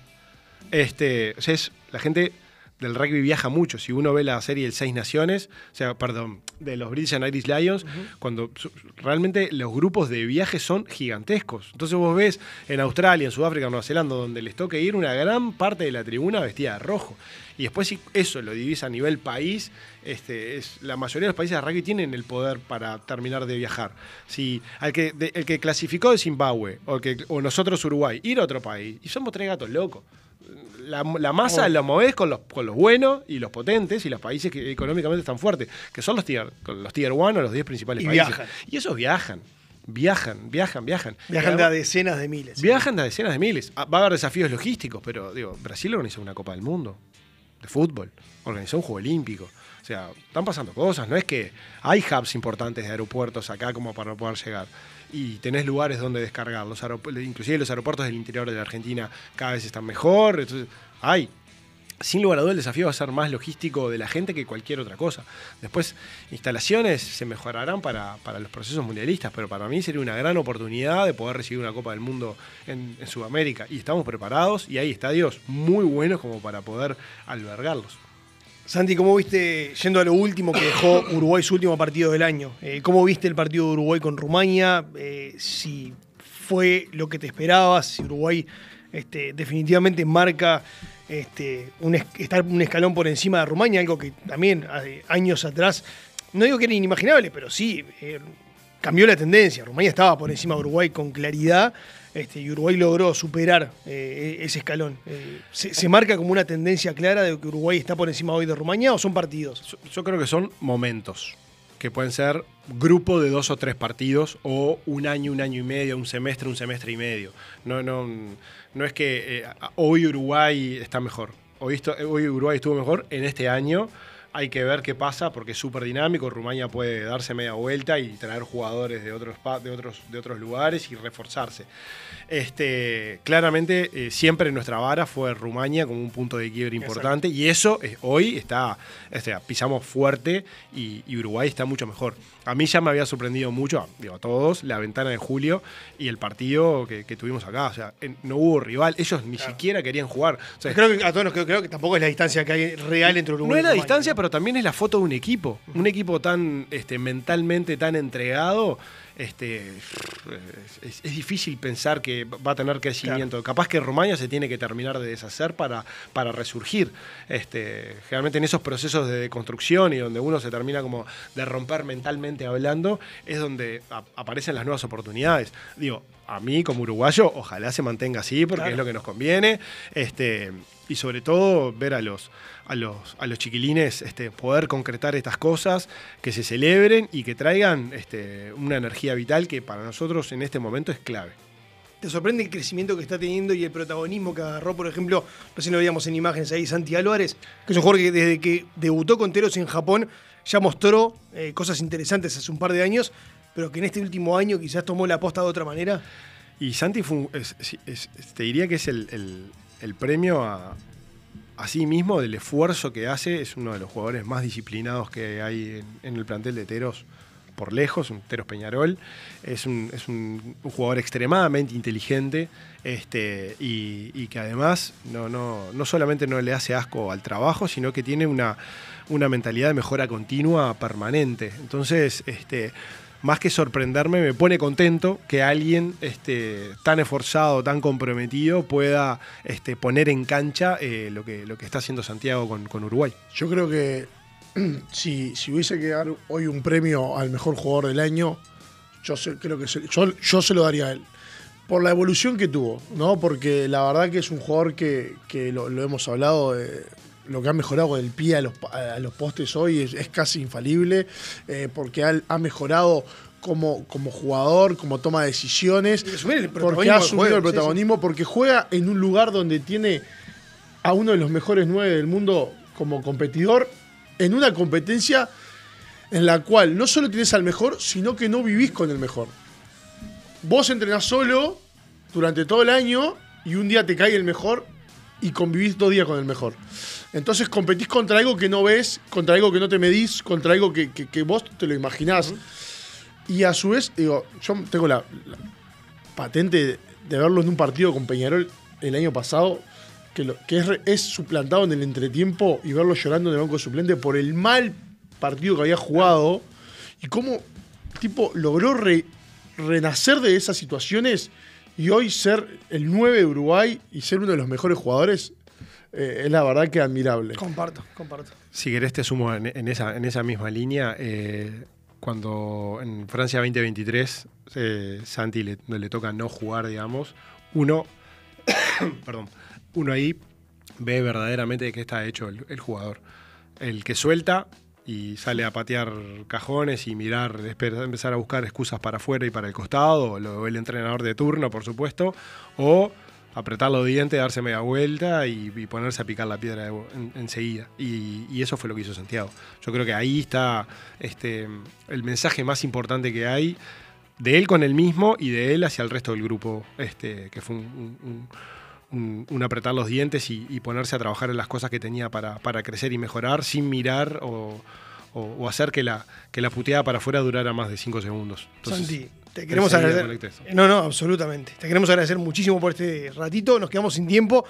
O sea, la gente del rugby viaja mucho. Si uno ve la serie El Seis Naciones, de los British and Irish Lions, cuando realmente los grupos de viaje son gigantescos. Entonces vos ves en Australia, en Sudáfrica, en Nueva Zelanda, donde les toca ir una gran parte de la tribuna vestida de rojo. Y después si eso lo divisa a nivel país, la mayoría de los países de rugby tienen el poder para terminar de viajar. Si el que clasificó de Zimbabue o nosotros Uruguay, ir a otro país, y somos 3 gatos locos. La masa la movés con los buenos y los potentes y los países que económicamente están fuertes, que son los tier 1 o los 10 principales países. Viajan. Y esos viajan. Viajan de a decenas de miles. Viajan de a decenas de miles. Va a haber desafíos logísticos, pero Brasil organizó una Copa del Mundo de fútbol, organizó un Juego Olímpico. O sea, están pasando cosas. No es que hay hubs importantes de aeropuertos acá como para poder llegar. Y tenés lugares donde descargar. Inclusive los aeropuertos del interior de la Argentina cada vez están mejor. Entonces, hay sin lugar a dudas el desafío va a ser más logístico de la gente que cualquier otra cosa. Después, instalaciones se mejorarán para los procesos mundialistas, pero para mí sería una gran oportunidad de poder recibir una Copa del Mundo en Sudamérica. Y estamos preparados y hay estadios muy buenos como para poder albergarlos. Santi, ¿cómo viste, yendo a lo último que dejó Uruguay su último partido del año? ¿Cómo viste el partido de Uruguay con Rumania? Si fue lo que te esperabas, si Uruguay definitivamente marca estar un escalón por encima de Rumania, algo que también años atrás, no digo que era inimaginable, pero sí cambió la tendencia. Rumania estaba por encima de Uruguay con claridad, y Uruguay logró superar ese escalón. ¿Se marca como una tendencia clara de que Uruguay está por encima hoy de Rumania o son partidos? Yo creo que son momentos, que pueden ser grupo de 2 o 3 partidos, o un año y medio, un semestre y medio. No es que hoy Uruguay está mejor. Hoy Uruguay estuvo mejor en este año. Hay que ver qué pasa porque es súper dinámico. Rumania puede darse media vuelta y traer jugadores de otros lugares y reforzarse. Claramente, siempre nuestra vara fue Rumania como un punto de quiebre importante. Exacto. Y eso hoy está, pisamos fuerte y Uruguay está mucho mejor. A mí ya me había sorprendido mucho, a todos, la ventana de julio y el partido que tuvimos acá. O sea, no hubo rival, ellos ni siquiera querían jugar. O sea, creo que a todos creo que tampoco es la distancia que hay real entre Uruguay y Rumania. No es la Rumania, distancia, ¿no? Pero también es la foto de un equipo. Un equipo tan mentalmente tan entregado. Es difícil pensar que va a tener crecimiento. Claro. Capaz que Rumania se tiene que terminar de deshacer para resurgir. Generalmente en esos procesos de deconstrucción y donde uno se termina como de romper mentalmente hablando, es donde aparecen las nuevas oportunidades. Digo, a mí como uruguayo, ojalá se mantenga así porque claro, es lo que nos conviene. Y sobre todo ver a los chiquilines poder concretar estas cosas, que se celebren y que traigan una energía vital que para nosotros en este momento es clave. ¿Te sorprende el crecimiento que está teniendo y el protagonismo que agarró, por ejemplo, recién lo veíamos en imágenes ahí, Santi Álvarez, que es un jugador que desde que debutó con Teros en Japón ya mostró cosas interesantes hace un par de años, pero que en este último año quizás tomó la posta de otra manera? Y Santi te diría que es el premio a sí mismo del esfuerzo que hace. Es uno de los jugadores más disciplinados que hay en el plantel de Teros, por lejos, un Teros Peñarol. Es un jugador extremadamente inteligente y que además no solamente no le hace asco al trabajo, sino que tiene una mentalidad de mejora continua permanente. Entonces, más que sorprenderme, me pone contento que alguien tan esforzado, tan comprometido, pueda poner en cancha lo que está haciendo Santiago con Uruguay. Yo creo que si hubiese que dar hoy un premio al mejor jugador del año, yo se lo daría a él. Por la evolución que tuvo, ¿no? Porque la verdad que es un jugador que lo hemos hablado lo que ha mejorado con el pie a los postes hoy es casi infalible, porque ha mejorado como jugador, como toma de decisiones, porque ha asumido el protagonismo, porque juega en un lugar donde tiene a uno de los mejores 9 del mundo como competidor, en una competencia en la cual no solo tienes al mejor, sino que no vivís con el mejor. Vos entrenás solo durante todo el año y un día te cae el mejor y convivís 2 días con el mejor. Entonces competís contra algo que no ves, contra algo que no te medís, contra algo que vos te lo imaginás. Y a su vez, digo, yo tengo la patente de verlo en un partido con Peñarol el año pasado, que es suplantado en el entretiempo y verlo llorando en el banco de suplente por el mal partido que había jugado y cómo tipo logró renacer de esas situaciones y hoy ser el 9 de Uruguay y ser uno de los mejores jugadores. Es la verdad que admirable. Comparto. Si querés te sumo en esa misma línea. Cuando en Francia 2023 Santi le toca no jugar, digamos, uno ahí ve verdaderamente de qué está hecho el jugador. El que suelta y sale a patear cajones y empezar a buscar excusas para afuera y para el costado, lo ve el entrenador de turno, por supuesto, o apretar los dientes, darse media vuelta y ponerse a picar la piedra enseguida. Y eso fue lo que hizo Santiago. Yo creo que ahí está el mensaje más importante que hay de él con él mismo y de él hacia el resto del grupo, que fue un apretar los dientes y ponerse a trabajar en las cosas que tenía para crecer y mejorar sin mirar o hacer que la puteada para afuera durara más de 5 segundos. Entonces, Santi, te queremos agradecer. No, absolutamente. Te queremos agradecer muchísimo por este ratito. Nos quedamos sin tiempo.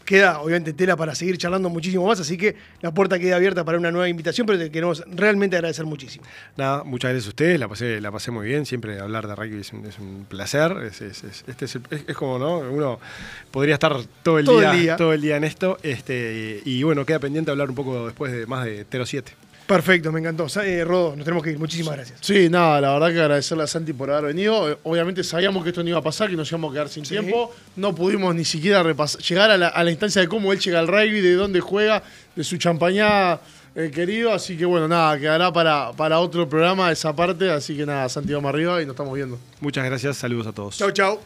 Queda, obviamente, tela para seguir charlando muchísimo más, así que la puerta queda abierta para una nueva invitación, pero te queremos realmente agradecer muchísimo. Nada, muchas gracias a ustedes, la pasé muy bien, siempre hablar de rugby es un placer, es como, ¿no? Uno podría estar todo el día en esto, y bueno, queda pendiente hablar un poco después de más de 07. Perfecto, me encantó. Rodo, nos tenemos que ir. Muchísimas gracias. Sí, nada, la verdad que agradecerle a Santi por haber venido. Obviamente sabíamos que esto no iba a pasar, que nos íbamos a quedar sin tiempo. No pudimos ni siquiera llegar a la instancia de cómo él llega al rugby, de dónde juega, de su champañá querido. Así que bueno, nada, quedará para otro programa esa parte. Así que nada, Santi, vamos arriba y nos estamos viendo. Muchas gracias, saludos a todos. Chau, chau.